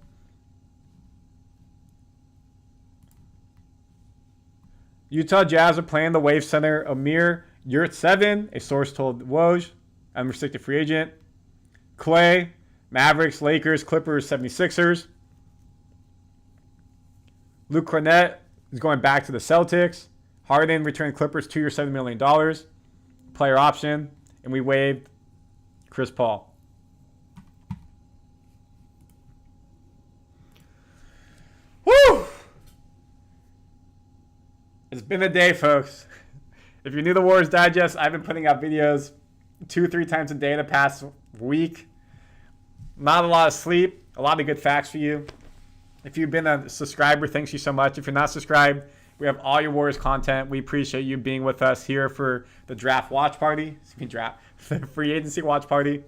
Utah Jazz are playing the Wave Center. Amir Yurtseven, a source told Woj, unrestricted free agent. Klay, Mavericks, Lakers, Clippers, 76ers. Luke Cornett is going back to the Celtics. Harden returned Clippers 2 years, $7 million. Player option. And we waived Chris Paul. Woo! It's been a day, folks. If you're new to Warriors Digest, I've been putting out videos 2-3 times a day the past week. Not a lot of sleep. A lot of good facts for you. If you've been a subscriber, thanks you so much. If you're not subscribed, we have all your Warriors content. We appreciate you being with us here for the draft watch party. The free agency watch party.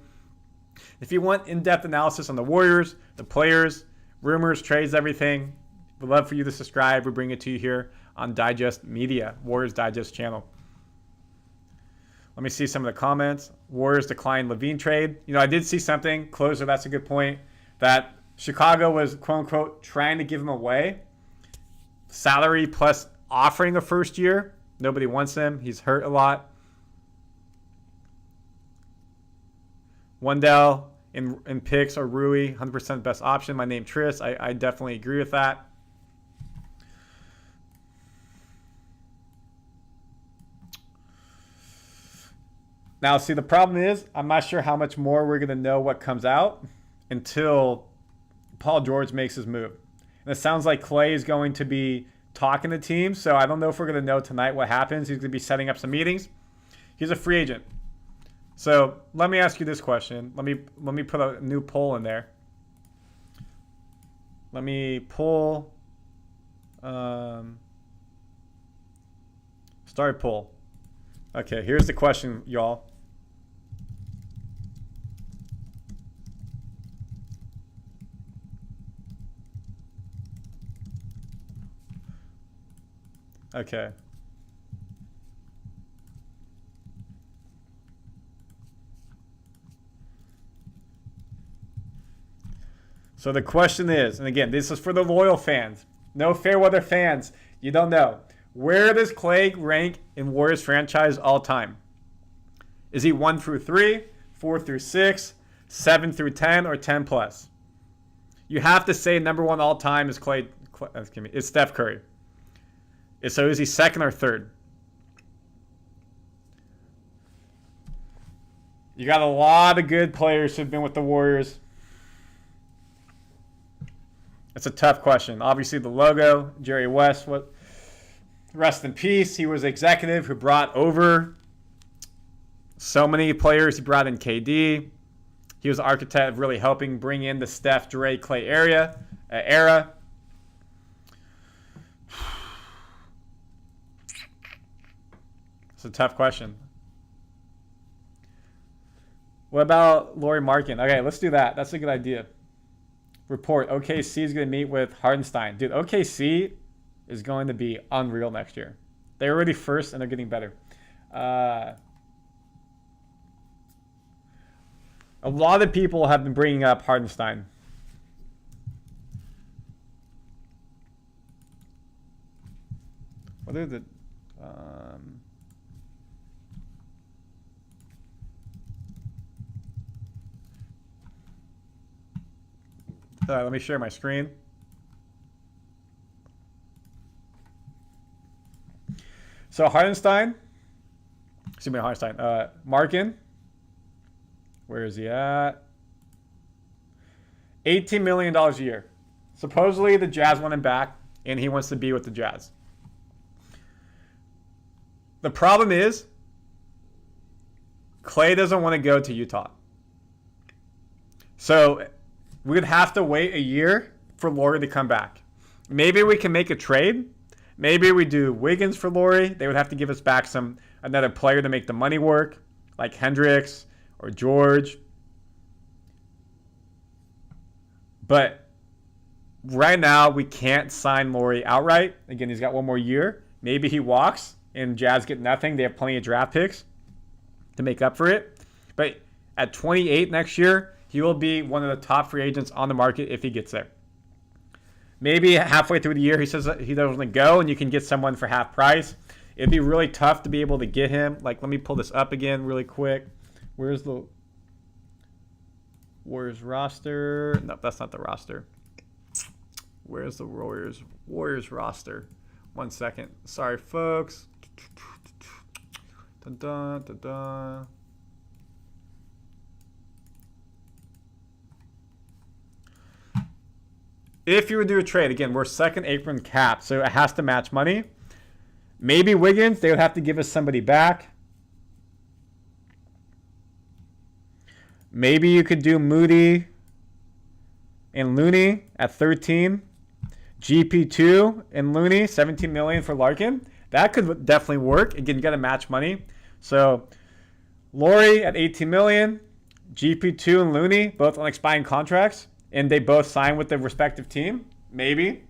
If you want in-depth analysis on the Warriors, the players, rumors, trades, everything, we'd love for you to subscribe. We bring it to you here on Digest Media, Warriors Digest channel. Let me see some of the comments. Warriors decline Levine trade. You know, I did see something. Closer, that's a good point. That Chicago was, quote-unquote, trying to give him away. Salary plus offering a first year. Nobody wants him. He's hurt a lot. Wendell in picks are Rui, 100% best option. My name Tris. I definitely agree with that. Now, see, the problem is I'm not sure how much more we're going to know what comes out until Paul George makes his move. And it sounds like Klay is going to be talking to teams, so I don't know if we're going to know tonight what happens. He's going to be setting up some meetings. He's a free agent. So let me ask you this question. Let me put a new poll in there. Let me pull start poll. Okay, here's the question, y'all. Okay. So the question is, and again, this is for the loyal fans. No fair weather fans. You don't know. Where does Klay rank in Warriors franchise all time? Is he 1 through 3, 4 through 6, 7 through 10, or 10 plus? You have to say number one all time is is Steph Curry. So is he second or third? You got a lot of good players who've been with the Warriors. It's a tough question. Obviously, the logo, Jerry West, rest in peace. He was executive who brought over so many players. He brought in KD. He was the architect of really helping bring in the Steph, Dre, Klay era. It's a tough question. What about Lauri Markkanen? Okay, let's do that. That's a good idea. Report, OKC is going to meet with Hartenstein. Dude, OKC is going to be unreal next year. They're already first, and they're getting better. A lot of people have been bringing up Hartenstein. What are the... let me share my screen. So Hartenstein, Markkanen, where is he at? $18 million a year. Supposedly the Jazz want him back, and he wants to be with the Jazz. The problem is, Klay doesn't want to go to Utah. So we would have to wait a year for Lauri to come back. Maybe we can make a trade. Maybe we do Wiggins for Lauri. They would have to give us back another player to make the money work, like Hendricks or George. But right now, we can't sign Lauri outright. Again, he's got one more year. Maybe he walks and Jazz get nothing. They have plenty of draft picks to make up for it. But at 28 next year, he will be one of the top free agents on the market if he gets there. Maybe halfway through the year, he says that he doesn't want to go, and you can get someone for half price. It'd be really tough to be able to get him. Like, let me pull this up again really quick. Where's the Warriors roster? No, that's not the roster. Where's the Warriors roster? 1 second. Sorry, folks. Dun, dun, dun, dun. If you would do a trade, again, we're second apron cap, so it has to match money. Maybe Wiggins, they would have to give us somebody back. Maybe you could do Moody and Looney at 13. GP2 and Looney, 17 million for Larkin. That could definitely work. Again, you got to match money. So Lauri at 18 million, GP2 and Looney, both on expiring contracts. And they both sign with the respective team, maybe.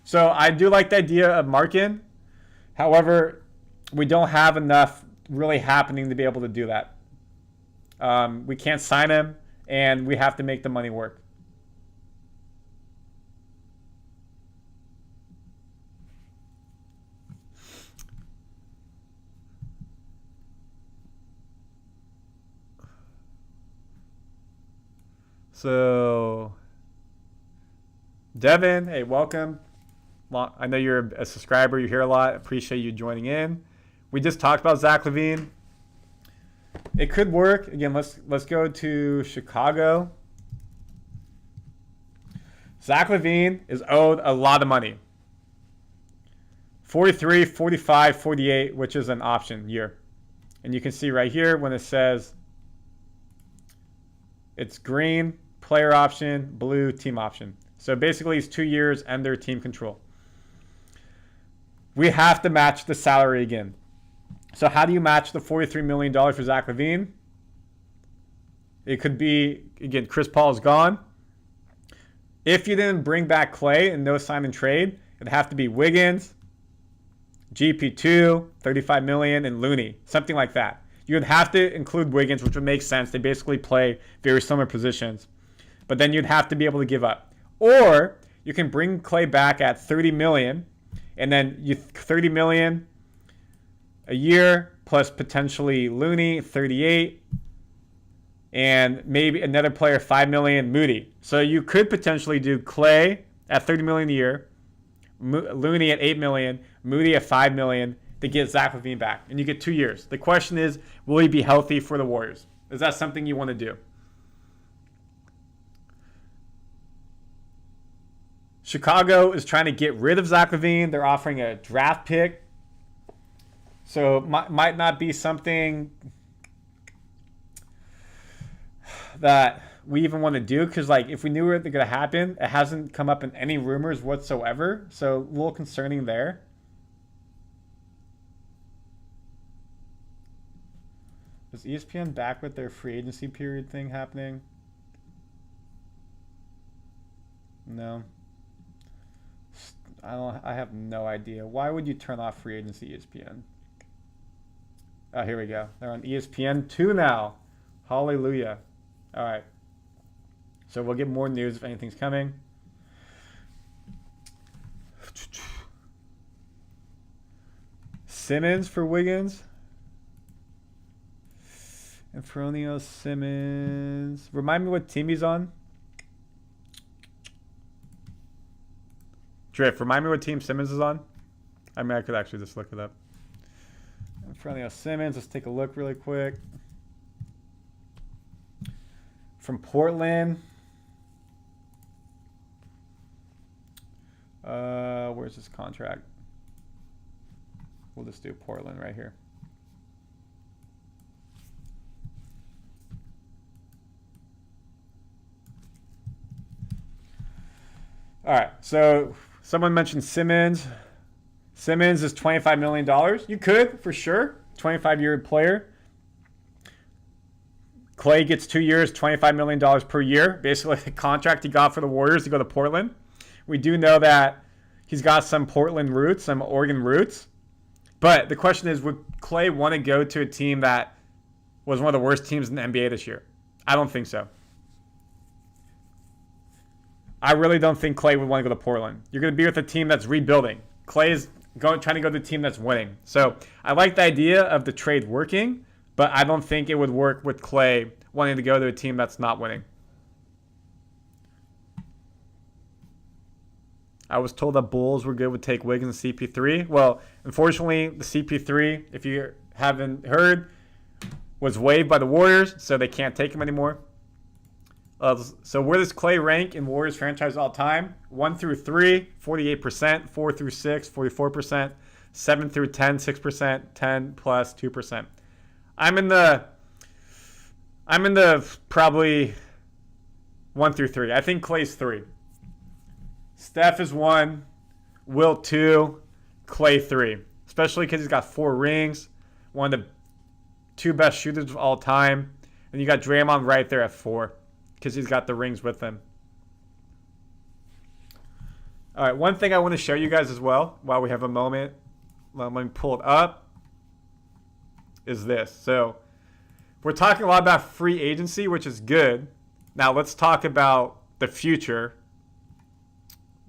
So I do like the idea of Markkanen. However, we don't have enough really happening to be able to do that. We can't sign him, and we have to make the money work. So, Devin, hey, welcome. I know you're a subscriber. You hear a lot. Appreciate you joining in. We just talked about Zach LaVine. It could work. Again, let's go to Chicago. Zach LaVine is owed a lot of money. 43, 45, 48, which is an option year. And you can see right here when it says it's green, player option, blue, team option. So basically it's 2 years under team control. We have to match the salary again. So how do you match the $43 million for Zach LaVine? It could be, again, Chris Paul is gone. If you didn't bring back Klay and no sign and trade, it'd have to be Wiggins, GP2, 35 million, and Looney, something like that. You would have to include Wiggins, which would make sense. They basically play very similar positions. But then you'd have to be able to give up. Or you can bring Klay back at 30 million, and then you 30 million a year plus potentially Looney, 38, and maybe another player, 5 million, Moody. So you could potentially do Klay at 30 million a year, Looney at 8 million, Moody at 5 million to get Zach LaVine back. And you get 2 years. The question is, will he be healthy for the Warriors? Is that something you want to do? Chicago is trying to get rid of Zach LaVine. They're offering a draft pick. So might not be something that we even want to do, because like if we knew it was going to happen, it hasn't come up in any rumors whatsoever. So a little concerning there. Is ESPN back with their free agency period thing happening? No. I have no idea. Why would you turn off free agency ESPN? Oh, here we go. They're on ESPN2 now. Hallelujah. All right. So we'll get more news if anything's coming. Simmons for Wiggins. Antonio Simmons. Remind me what team he's on. Drift, remind me what team Simmons is on. I mean, I could actually just look it up. Antonio Simmons. Let's take a look really quick. From Portland. Where's his contract? We'll just do Portland right here. All right, so someone mentioned Simmons. Simmons is $25 million. You could, for sure. 25-year player. Klay gets 2 years, $25 million per year. Basically, the contract he got for the Warriors to go to Portland. We do know that he's got some Portland roots, some Oregon roots. But the question is, would Klay want to go to a team that was one of the worst teams in the NBA this year? I don't think so. I really don't think Klay would want to go to Portland. You're going to be with a team that's rebuilding. Klay is trying to go to a team that's winning. So I like the idea of the trade working, but I don't think it would work with Klay wanting to go to a team that's not winning. I was told that Bulls were good with take Wiggins and CP3. Well, unfortunately, the CP3, if you haven't heard, was waived by the Warriors, so they can't take him anymore. So where does Klay rank in Warriors franchise all time? 1 through 3, 48%. 4 through 6, 44%. 7 through 10, 6%. 10 plus 2%. I'm in the probably 1 through 3. I think Klay's 3. Steph is 1, Wilt 2, Klay 3. Especially because he's got 4 rings, one of the 2 best shooters of all time. And you got Draymond right there at 4 because he's got the rings with him. All right, one thing I want to show you guys as well while we have a moment, let me pull it up, is this. So we're talking a lot about free agency, which is good. Now let's talk about the future.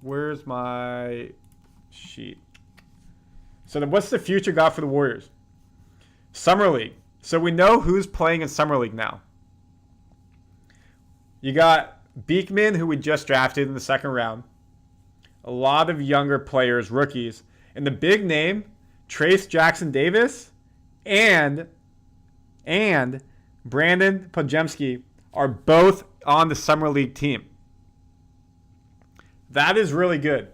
Where's my sheet? So then what's the future got for the Warriors? Summer League. So we know who's playing in Summer League now. You got Beekman, who we just drafted in the second round. A lot of younger players, rookies. And the big name, Trace Jackson-Davis and Brandon Podziemski are both on the Summer League team. That is really good.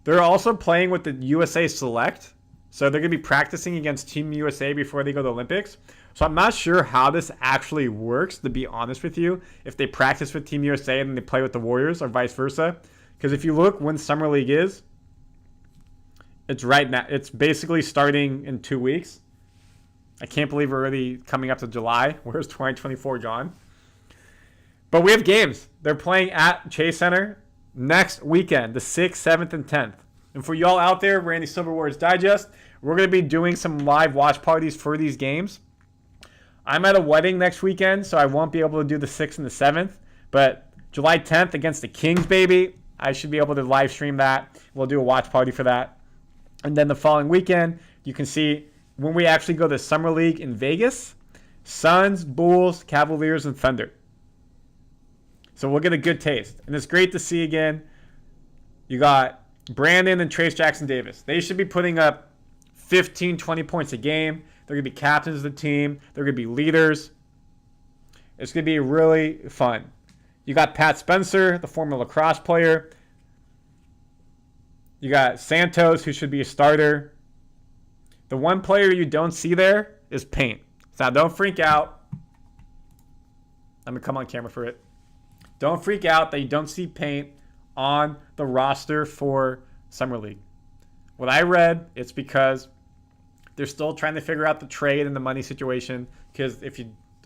They're also playing with the USA Select. So they're going to be practicing against Team USA before they go to the Olympics. So I'm not sure how this actually works, to be honest with you. If they practice with Team USA and then they play with the Warriors or vice versa. Because if you look when Summer League is, it's right now. It's basically starting in 2 weeks. I can't believe we're already coming up to July. Where's 2024 gone? But we have games. They're playing at Chase Center next weekend, the 6th, 7th, and 10th. And for y'all out there, Randy Silver Warriors Digest, we're going to be doing some live watch parties for these games. I'm at a wedding next weekend, so I won't be able to do the 6th and the 7th. But July 10th against the Kings, baby, I should be able to live stream that. We'll do a watch party for that. And then the following weekend, you can see when we actually go to Summer League in Vegas, Suns, Bulls, Cavaliers, and Thunder. So we'll get a good taste. And it's great to see again. You got Brandon and Trace Jackson-Davis. They should be putting up 15, 20 points a game. They're going to be captains of the team. They're going to be leaders. It's going to be really fun. You got Pat Spencer, the former lacrosse player. You got Santos, who should be a starter. The one player you don't see there is Paint. So don't freak out. I'm going to come on camera for it. Don't freak out that you don't see Paint on the roster for Summer League. What I read, it's because They're still trying to figure out the trade and the money situation. Because a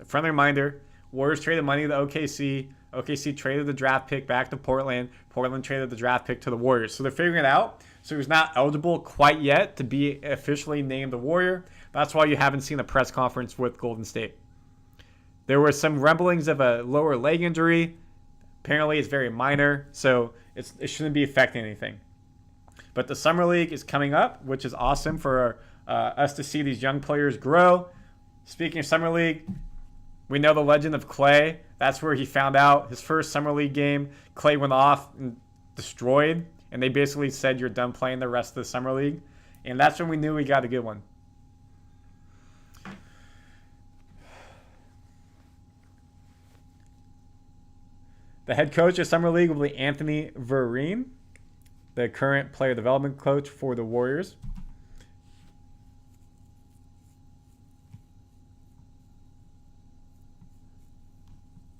friendly reminder, Warriors traded money to OKC. OKC traded the draft pick back to Portland. Portland traded the draft pick to the Warriors. So they're figuring it out. So he's not eligible quite yet to be officially named a Warrior. That's why you haven't seen a press conference with Golden State. There were some rumblings of a lower leg injury. Apparently, it's very minor, so it shouldn't be affecting anything. But the Summer League is coming up, which is awesome for us to see these young players grow. Speaking of Summer League, we know the legend of Klay. That's where he found out his first Summer League game. Klay went off and destroyed, and they basically said, you're done playing the rest of the Summer League. And that's when we knew we got a good one. The head coach of Summer League will be Anthony Vereen, the current player development coach for the Warriors.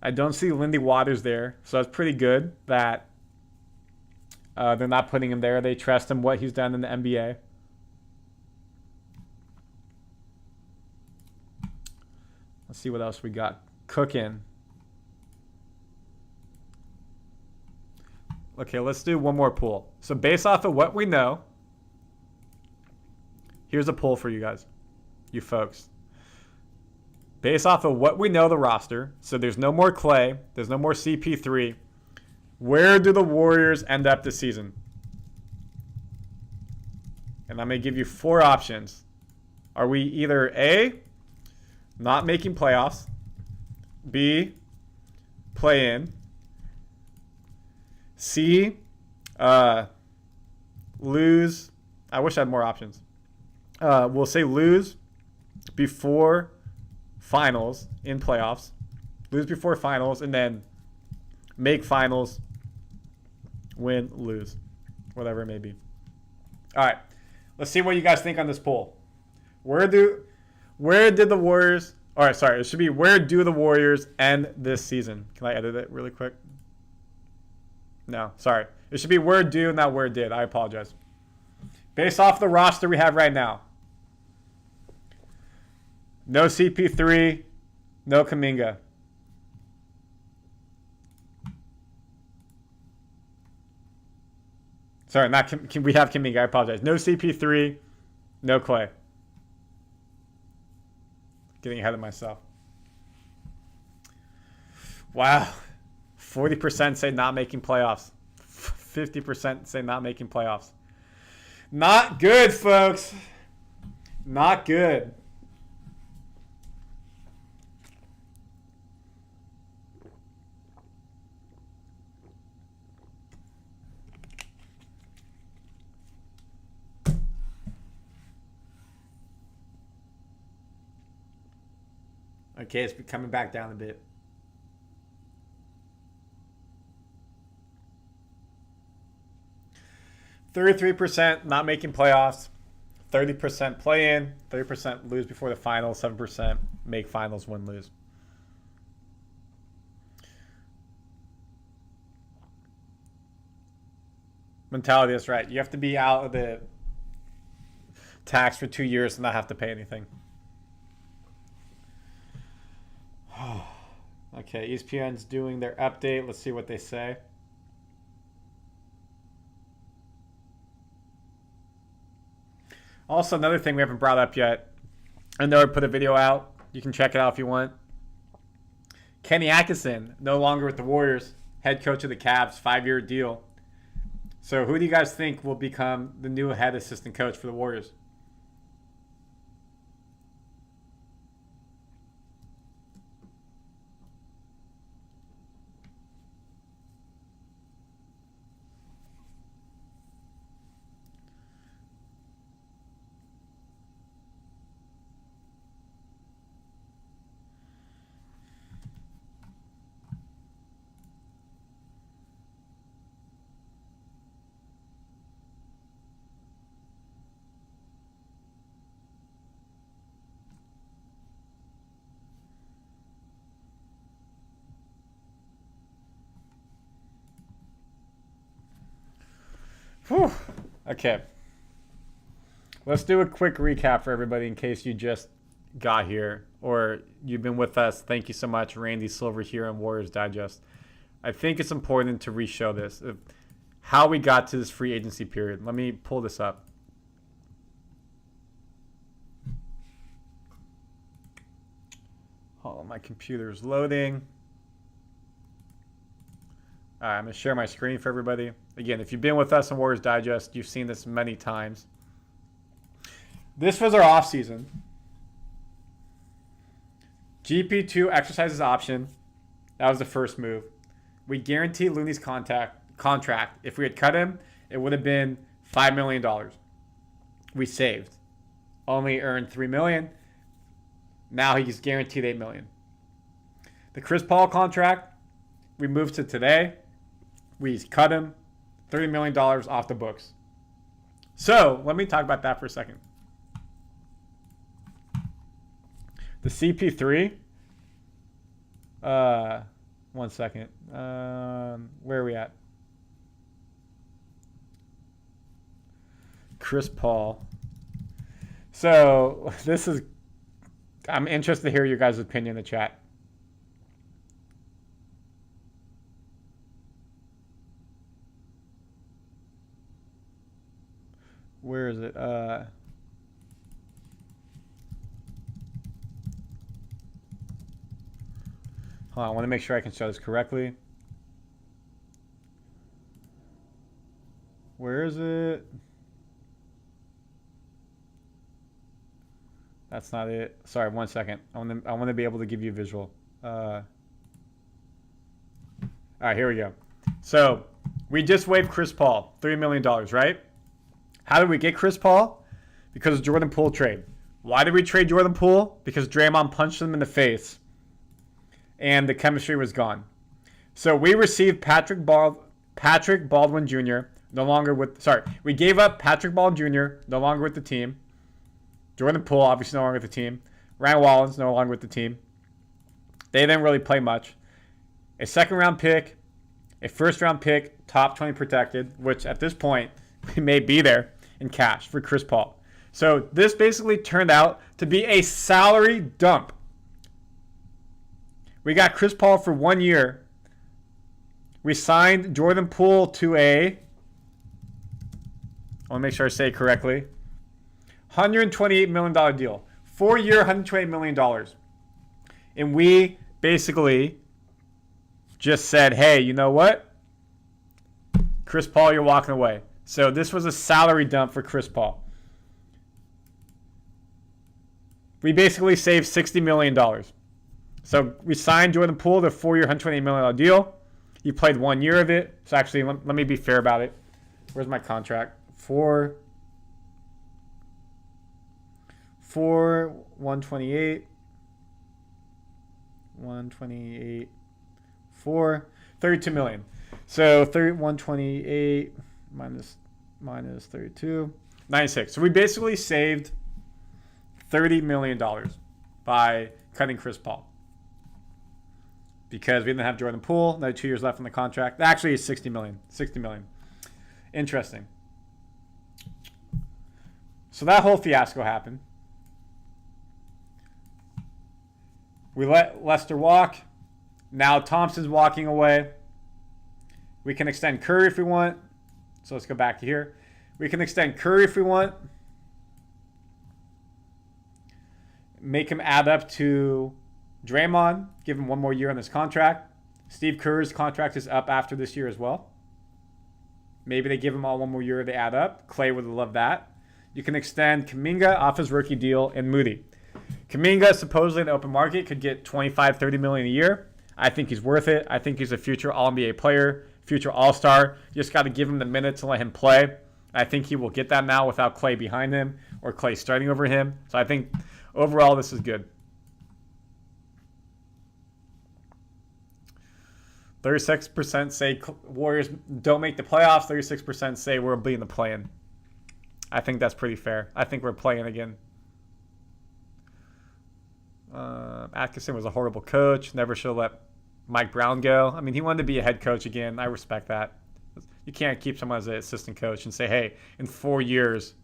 I don't see Lindy Waters there, so it's pretty good that they're not putting him there. They trust him, what he's done in the NBA. Let's see what else we got cooking. Okay, let's do one more pool. So based off of what we know, here's a poll for you guys, you folks. Based off of what we know the roster, so there's no more Klay, there's no more CP3, where do the Warriors end up this season? And I'm going to give you 4 options. Are we either A, not making playoffs, B, play in, C, lose. I wish I had more options. We'll say lose before finals in playoffs. Lose before finals, and then make finals, win, lose. Whatever it may be. All right. Let's see what you guys think on this poll. Where did the Warriors... All right, sorry. It should be where do the Warriors end this season? Can I edit it really quick? No, sorry. It should be where do, not where did. I apologize. Based off the roster we have right now. No CP3. No Kuminga. Sorry, we have Kuminga. I apologize. No CP3. No Klay. Getting ahead of myself. Wow. 40% say not making playoffs. 50% say not making playoffs. Not good, folks. Not good. Okay, it's coming back down a bit. %33% not making playoffs, 30% play in, 30% lose before the finals, 7% make finals, win, lose. Mentality, that's right. You have to be out of the tax for 2 years and not have to pay anything. Okay, ESPN's doing their update. Let's see what they say. Also, another thing we haven't brought up yet. I know I put a video out. You can check it out if you want. Kenny Atkinson, no longer with the Warriors. Head coach of the Cavs, 5-year deal. So who do you guys think will become the new head assistant coach for the Warriors? Whew. Okay. Let's do a quick recap for everybody in case you just got here or you've been with us. Thank you so much, Randy Silver here on Warriors Digest. I think it's important to re-show this, how we got to this free agency period. Let me pull this up. Hold on, my computer is loading. All right, I'm going to share my screen for everybody. Again, if you've been with us on Warriors Digest, you've seen this many times. This was our offseason. GP2 exercises option. That was the first move. We guaranteed Looney's contract. If we had cut him, it would have been $5 million. We saved. Only earned $3 million. Now he's guaranteed $8 million. The Chris Paul contract, we moved to today. We cut him $30 million off the books. So let me talk about that for a second. The CP3. One second. Where are we at? Chris Paul. So this is. I'm interested to hear your guys' opinion in the chat. Where is it? Hold on, I want to make sure I can show this correctly. Where is it? That's not it. Sorry, one second. I want to be able to give you a visual. All right, here we go. So we just waived Chris Paul, $3 million, right? How did we get Chris Paul? Because of Jordan Poole trade. Why did we trade Jordan Poole? Because Draymond punched him in the face and the chemistry was gone. So we received Patrick Baldwin Jr. We gave up Patrick Baldwin Jr. no longer with the team. Jordan Poole, obviously no longer with the team. Ryan Wallen's no longer with the team. They didn't really play much. A second-round pick, a first-round pick, top 20 protected, which at this point, we may be there in cash for Chris Paul. So this basically turned out to be a salary dump. We got Chris Paul for 1 year. We signed Jordan Poole to I want to make sure I say it correctly, $128 million deal. 4-year, $128 million. And we basically just said, hey, you know what? Chris Paul, you're walking away. So this was a salary dump for Chris Paul. We basically saved $60 million. So we signed Jordan Poole to a 4-year, $128 million deal. He played 1 year of it. So actually, let me be fair about it. Where's my contract? 128, 32 million. So 128 minus 32, 96. So we basically saved $30 million by cutting Chris Paul. Because we didn't have Jordan Poole, another 2 years left on the contract. Actually, it's 60 million. Interesting. So that whole fiasco happened. We let Lester walk. Now Thompson's walking away. We can extend Curry if we want. So let's go back to here. We can extend Curry if we want. Make him add up to Draymond. Give him 1 more year on his contract. Steve Kerr's contract is up after this year as well. Maybe they give him all 1 more year. They add up. Klay would have loved that. You can extend Kuminga off his rookie deal and Moody. Kuminga, supposedly in the open market, could get $25-30 million a year. I think he's worth it. I think he's a future All-NBA player, future All-Star. You just got to give him the minutes and let him play. I think he will get that now without Klay behind him or Klay starting over him. So I think overall this is good. 36% say Warriors don't make the playoffs. 36% say we'll be in the play-in. I think that's pretty fair. I think we're playing again. Atkinson was a horrible coach. Never should have let Mike Brown go. I mean, he wanted to be a head coach again. I respect that. You can't keep someone as an assistant coach and say, hey, in 4 years,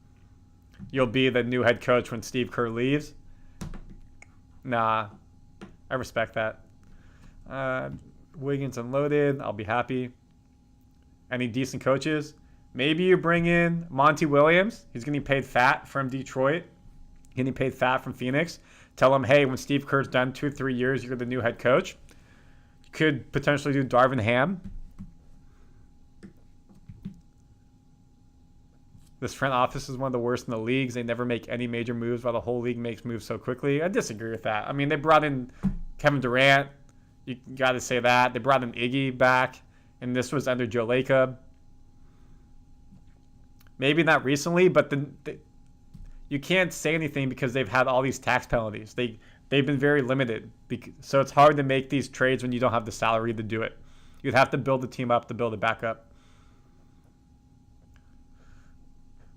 you'll be the new head coach when Steve Kerr leaves. Nah, I respect that. Wiggins unloaded. I'll be happy. Any decent coaches? Maybe you bring in Monty Williams. He's getting paid fat from Detroit. Getting paid fat from Phoenix. Tell him, hey, when Steve Kerr's done 2 or 3 years, you're the new head coach. You could potentially do Darvin Ham. This front office is one of the worst in the leagues. They never make any major moves while the whole league makes moves so quickly. I disagree with that. I mean, they brought in Kevin Durant. You got to say that. They brought in Iggy back, and this was under Joe Lacob. Maybe not recently, but you can't say anything because they've had all these tax penalties. They've been very limited. So it's hard to make these trades when you don't have the salary to do it. You'd have to build the team up to build it back up.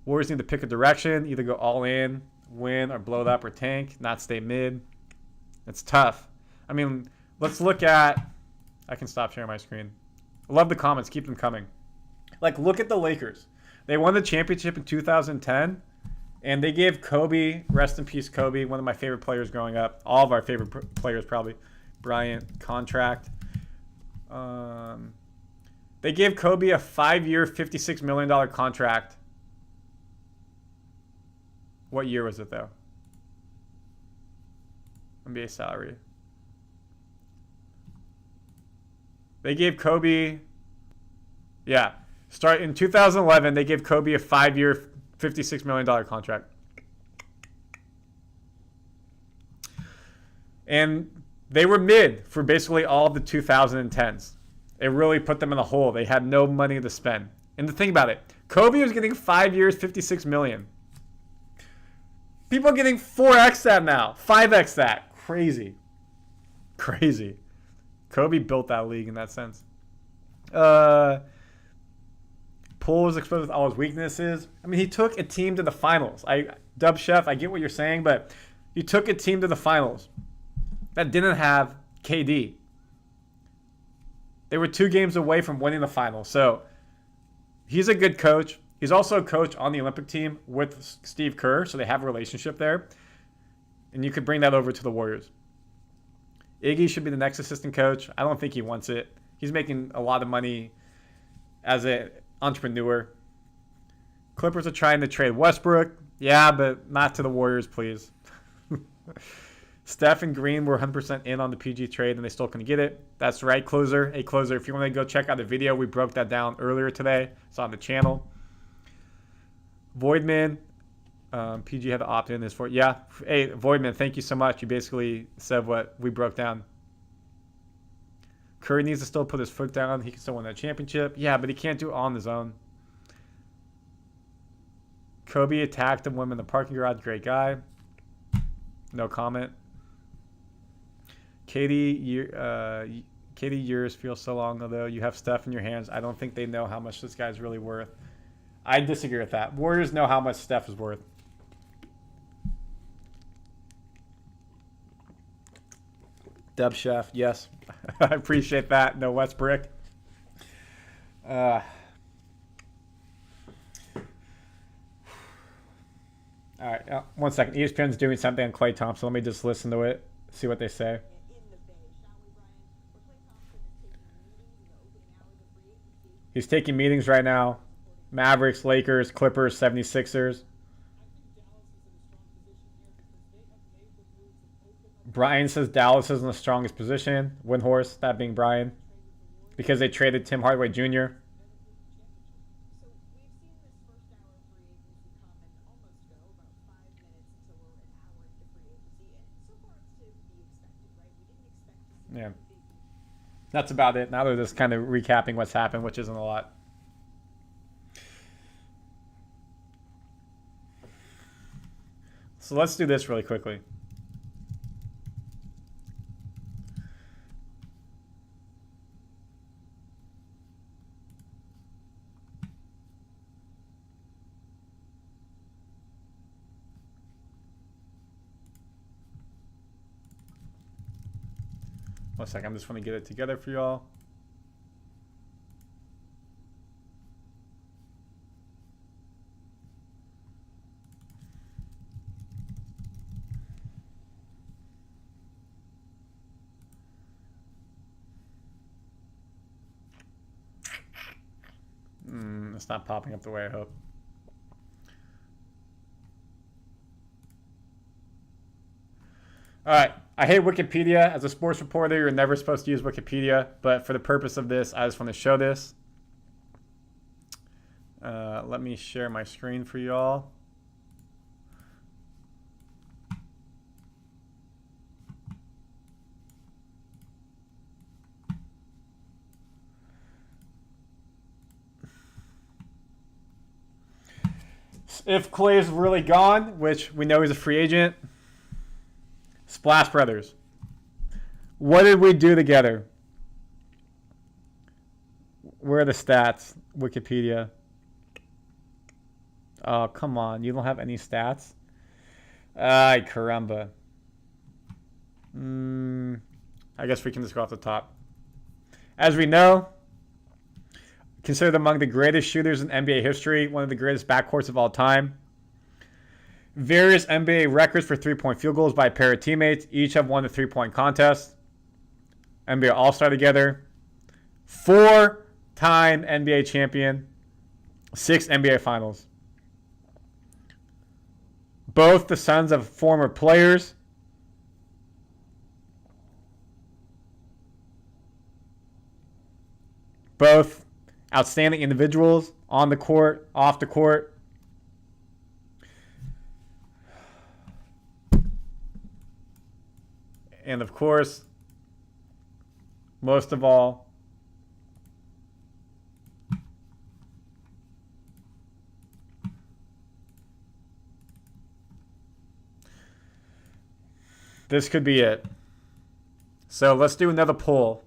Warriors need to pick a direction, either go all in, win, or blow it up or tank, not stay mid. It's tough. I mean, let's look at... I can stop sharing my screen. I love the comments. Keep them coming. Like, look at the Lakers. They won the championship in 2010, and they gave Kobe, rest in peace Kobe, one of my favorite players growing up. All of our favorite players probably. Bryant, contract. They gave Kobe a 5-year, $56 million contract. What year was it, though? NBA salary. They gave Kobe... Yeah. Start in 2011, they gave Kobe a 5-year, $56 million contract. And they were mid for basically all of the 2010s. It really put them in a hole. They had no money to spend. And the thing about it, Kobe was getting 5 years, $56 million. People are getting 4x that now. 5x that. Crazy. Crazy. Kobe built that league in that sense. Poole was exposed with all his weaknesses. I mean, he took a team to the finals. Dub Chef, I get what you're saying, but you took a team to the finals that didn't have KD. They were 2 games away from winning the finals. So he's a good coach. He's also a coach on the Olympic team with Steve Kerr, so they have a relationship there. And you could bring that over to the Warriors. Iggy should be the next assistant coach. I don't think he wants it. He's making a lot of money as an entrepreneur. Clippers are trying to trade Westbrook. Yeah, but not to the Warriors, please. Steph and Green were 100% in on the PG trade, and they still couldn't get it. That's right, Closer. Hey, Closer, if you want to go check out the video, we broke that down earlier today. It's on the channel. Voidman, PG had to opt in this for... Yeah, hey, Voidman, thank you so much. You basically said what we broke down. Curry needs to still put his foot down. He can still win that championship. Yeah, but he can't do it all on his own. Kobe attacked a woman in the parking garage. Great guy. No comment. Katie years feel so long, although you have Steph in your hands. I don't think they know how much this guy's really worth. I disagree with that. Warriors know how much Steph is worth. Dub Chef, yes. I appreciate that. No Westbrook. All right, 1 second. ESPN's doing something on Klay Thompson. Let me just listen to it, see what they say. He's taking meetings right now. Mavericks, Lakers, Clippers, 76ers. Brian says Dallas is in the strongest position. Windhorse, that being Brian. Because they traded Tim Hardaway Jr. Yeah. That's about it. Now they're just kind of recapping what's happened, which isn't a lot. So let's do this really quickly. One second, I'm just going to get it together for y'all. It's not popping up the way I hope. All right. I hate Wikipedia. As a sports reporter, you're never supposed to use Wikipedia. But for the purpose of this, I just want to show this. Let me share my screen for y'all. If Klay is really gone, which we know he's a free agent, Splash Brothers. What did we do together? Where are the stats? Wikipedia. Oh, come on. You don't have any stats? Ay, caramba. I guess we can just go off the top. As we know, considered among the greatest shooters in NBA history, one of the greatest backcourts of all time. Various NBA records for three-point field goals by a pair of teammates. Each have won the three-point contest. NBA All-Star together. 4-time NBA champion. 6 NBA Finals. Both the sons of former players. Both outstanding individuals on the court, off the court. And of course, most of all, this could be it. So let's do another poll.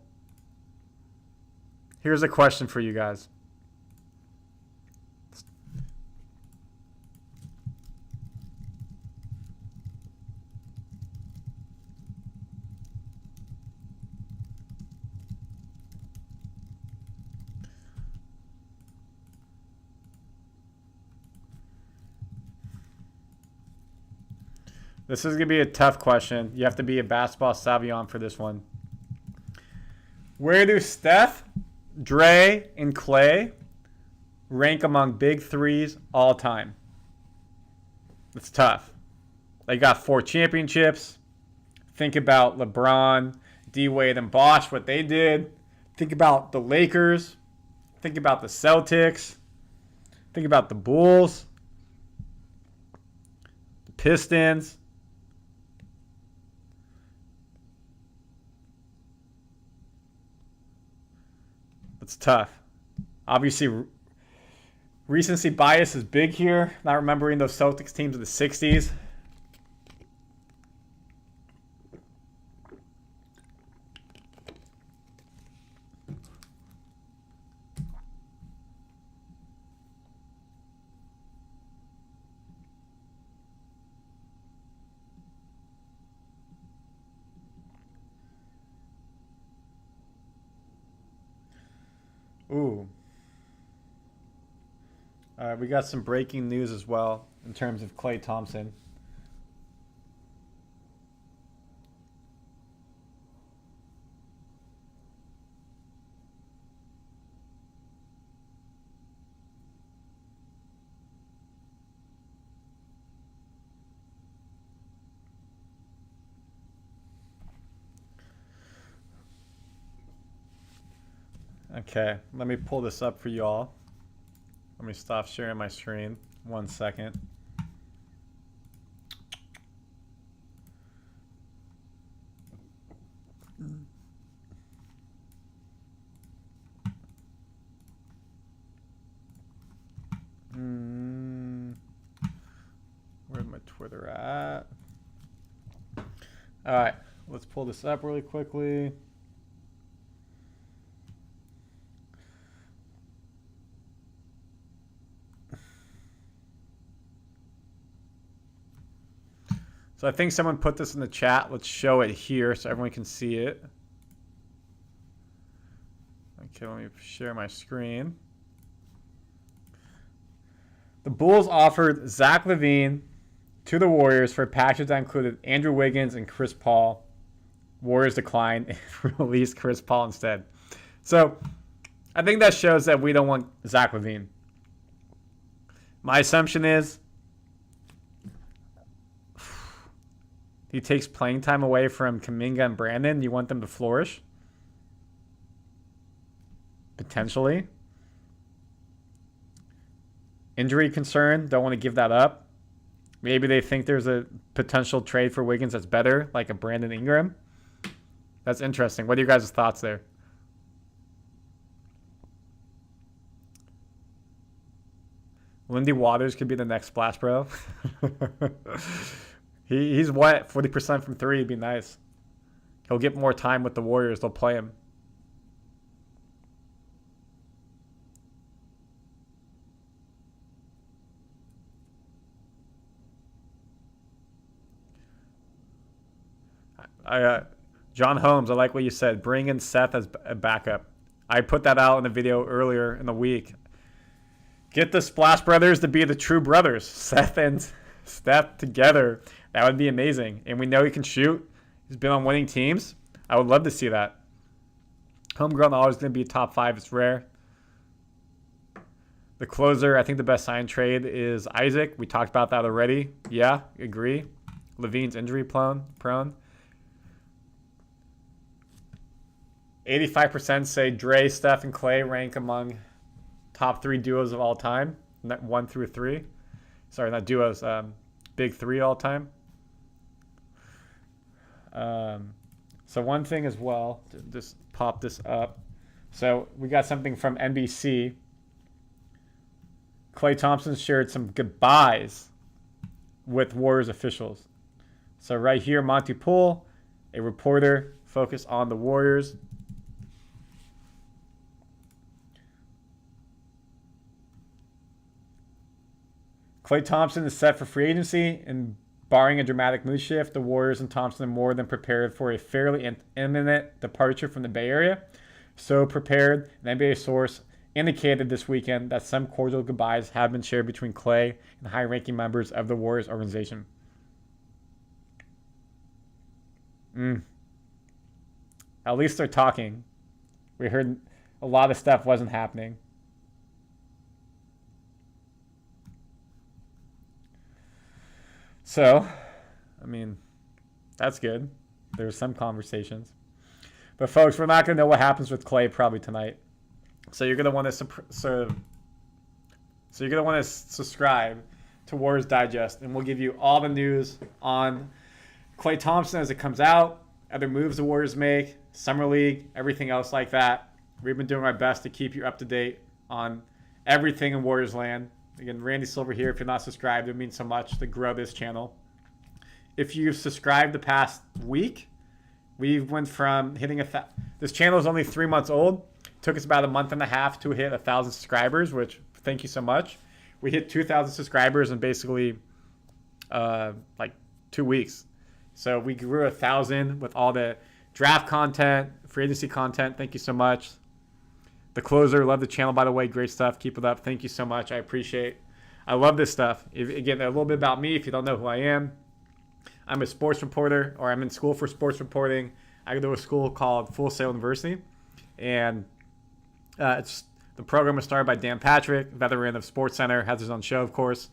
Here's a question for you guys. This is going to be a tough question. You have to be a basketball savant for this one. Where do Steph, Dre, and Klay rank among big threes all time? It's tough. They got 4 championships. Think about LeBron, D-Wade, and Bosh, what they did. Think about the Lakers. Think about the Celtics. Think about the Bulls. The Pistons. It's tough. Obviously, recency bias is big here. Not remembering those Celtics teams of the 60s. Ooh. All right, we got some breaking news as well in terms of Klay Thompson. Okay, let me pull this up for y'all. Let me stop sharing my screen. 1 second. Where's my Twitter at? All right, let's pull this up really quickly. So I think someone put this in the chat. Let's show it here so everyone can see it. Okay, let me share my screen. The Bulls offered Zach LaVine to the Warriors for a package that included Andrew Wiggins and Chris Paul. Warriors declined and released Chris Paul instead. So I think that shows that we don't want Zach LaVine. My assumption is he takes playing time away from Kuminga and Brandon. You want them to flourish? Potentially. Injury concern. Don't want to give that up. Maybe they think there's a potential trade for Wiggins that's better, like a Brandon Ingram. That's interesting. What are your guys' thoughts there? Lindy Waters could be the next Splash Bro. He's what? 40% from three. It'd be nice. He'll get more time with the Warriors. They'll play him. John Holmes, I like what you said. Bring in Seth as a backup. I put that out in a video earlier in the week. Get the Splash Brothers to be the true brothers. Seth and Steph together. That would be amazing. And we know he can shoot. He's been on winning teams. I would love to see that. Homegrown always going to be top 5. It's rare. The closer, I think the best sign trade is Isaac. We talked about that already. Yeah, agree. Levine's injury prone. 85% say Dre, Steph, and Klay rank among top 3 duos of all time. 1 through 3. Sorry, not duos. Big 3 all time. So one thing as well, just pop this up. So we got something from NBC. Klay Thompson shared some goodbyes with Warriors officials. So right here, Monty Poole, a reporter focused on the Warriors. Klay Thompson is set for free agency, and barring a dramatic mood shift, the Warriors and Thompson are more than prepared for a fairly imminent departure from the Bay Area. So prepared, an NBA source indicated this weekend that some cordial goodbyes have been shared between Klay and high-ranking members of the Warriors organization. At least they're talking. We heard a lot of stuff wasn't happening. So, I mean, that's good. There's some conversations. But folks, we're not going to know what happens with Klay probably tonight. So you're going to want to subscribe to Warriors Digest, and we'll give you all the news on Klay Thompson as it comes out, other moves the Warriors make, Summer League, everything else like that. We've been doing our best to keep you up to date on everything in Warriors land. Again, Randy Silver here. If you're not subscribed, it means so much to grow this channel. If you've subscribed the past week, we went from hitting this channel is only 3 months old. It took us about a month and a half to hit 1,000 subscribers, which thank you so much. We hit 2,000 subscribers in basically like 2 weeks. So we grew 1,000 with all the draft content, free agency content. Thank you so much. The closer, love the channel, by the way. Great stuff. Keep it up. Thank you so much. I appreciate. I love this stuff. Again, a little bit about me. If you don't know who I am, I'm a sports reporter, or I'm in school for sports reporting. I go to a school called Full Sail University, and the program was started by Dan Patrick, veteran of SportsCenter, has his own show, of course,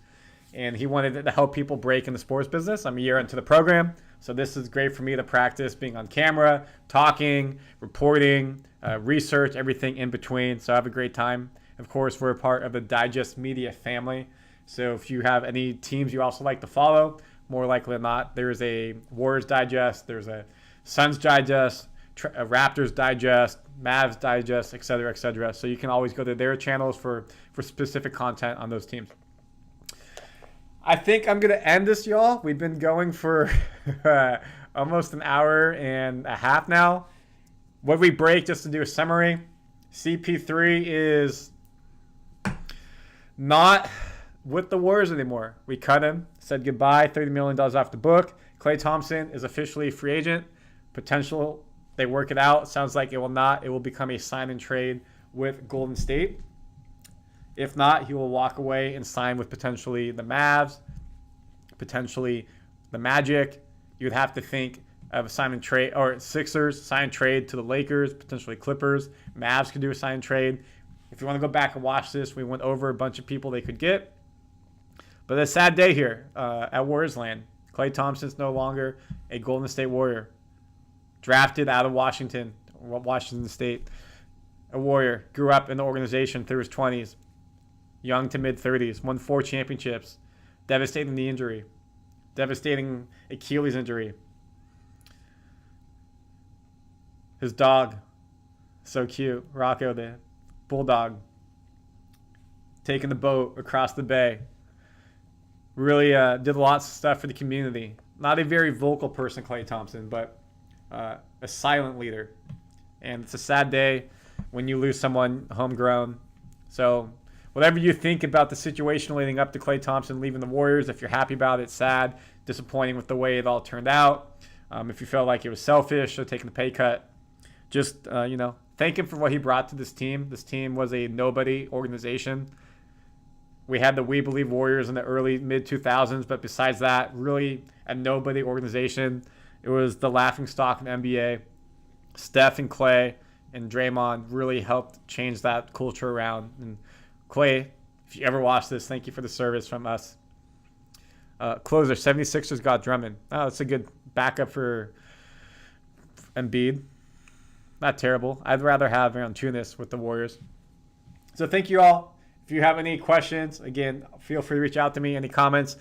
and he wanted to help people break in the sports business. I'm a year into the program, so this is great for me to practice being on camera, talking, reporting, research, everything in between. So I have a great time. Of course, we're a part of the Digest Media family. So if you have any teams you also like to follow, more likely than not, there's a Warriors Digest, there's a Suns Digest, a Raptors Digest, Mavs Digest, et cetera, et cetera. So you can always go to their channels for specific content on those teams. I think I'm going to end this, y'all. We've been going for almost an hour and a half now. What we break, just to do a summary, CP3 is not with the Warriors anymore. We cut him, said goodbye, $30 million off the book. Klay Thompson is officially a free agent. Potential, they work it out. Sounds like it will not. It will become a sign and trade with Golden State. If not, he will walk away and sign with potentially the Mavs, potentially the Magic. You would have to think of a sign and trade, or Sixers, sign and trade to the Lakers, potentially Clippers. Mavs could do a sign and trade. If you want to go back and watch this, we went over a bunch of people they could get. But a sad day here at Warriors land. Klay Thompson's no longer a Golden State Warrior. Drafted out of Washington State. A Warrior. Grew up in the organization through his 20s. Young to mid-30s. Won 4 championships. Devastating knee injury. Devastating Achilles injury. His dog. So cute. Rocco, the bulldog. Taking the boat across the bay. Really did lots of stuff for the community. Not a very vocal person, Klay Thompson, but a silent leader. And it's a sad day when you lose someone homegrown. So whatever you think about the situation leading up to Klay Thompson leaving the Warriors, if you're happy about it, sad, disappointing with the way it all turned out. If you felt like it was selfish or taking the pay cut, just, thank him for what he brought to this team. This team was a nobody organization. We had the We Believe Warriors in the early, mid-2000s, but besides that, really a nobody organization. It was the laughingstock in the NBA. Steph and Klay and Draymond really helped change that culture around. And Klay, if you ever watch this, thank you for the service from us. Closer, 76ers got Drummond. Oh, that's a good backup for Embiid. Not terrible. I'd rather have Valanciunas with the Warriors. So thank you all. If you have any questions, again, feel free to reach out to me. Any comments?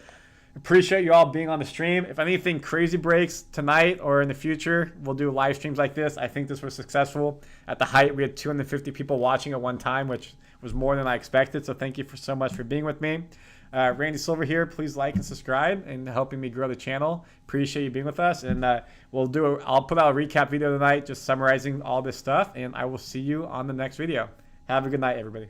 Appreciate you all being on the stream. If anything crazy breaks tonight or in the future, we'll do live streams like this. I think this was successful. At the height, we had 250 people watching at one time, which was more than I expected. So thank you so much for being with me. Randy Silver here. Please like and subscribe and helping me grow the channel. Appreciate you being with us. And I'll put out a recap video tonight, just summarizing all this stuff. And I will see you on the next video. Have a good night, everybody.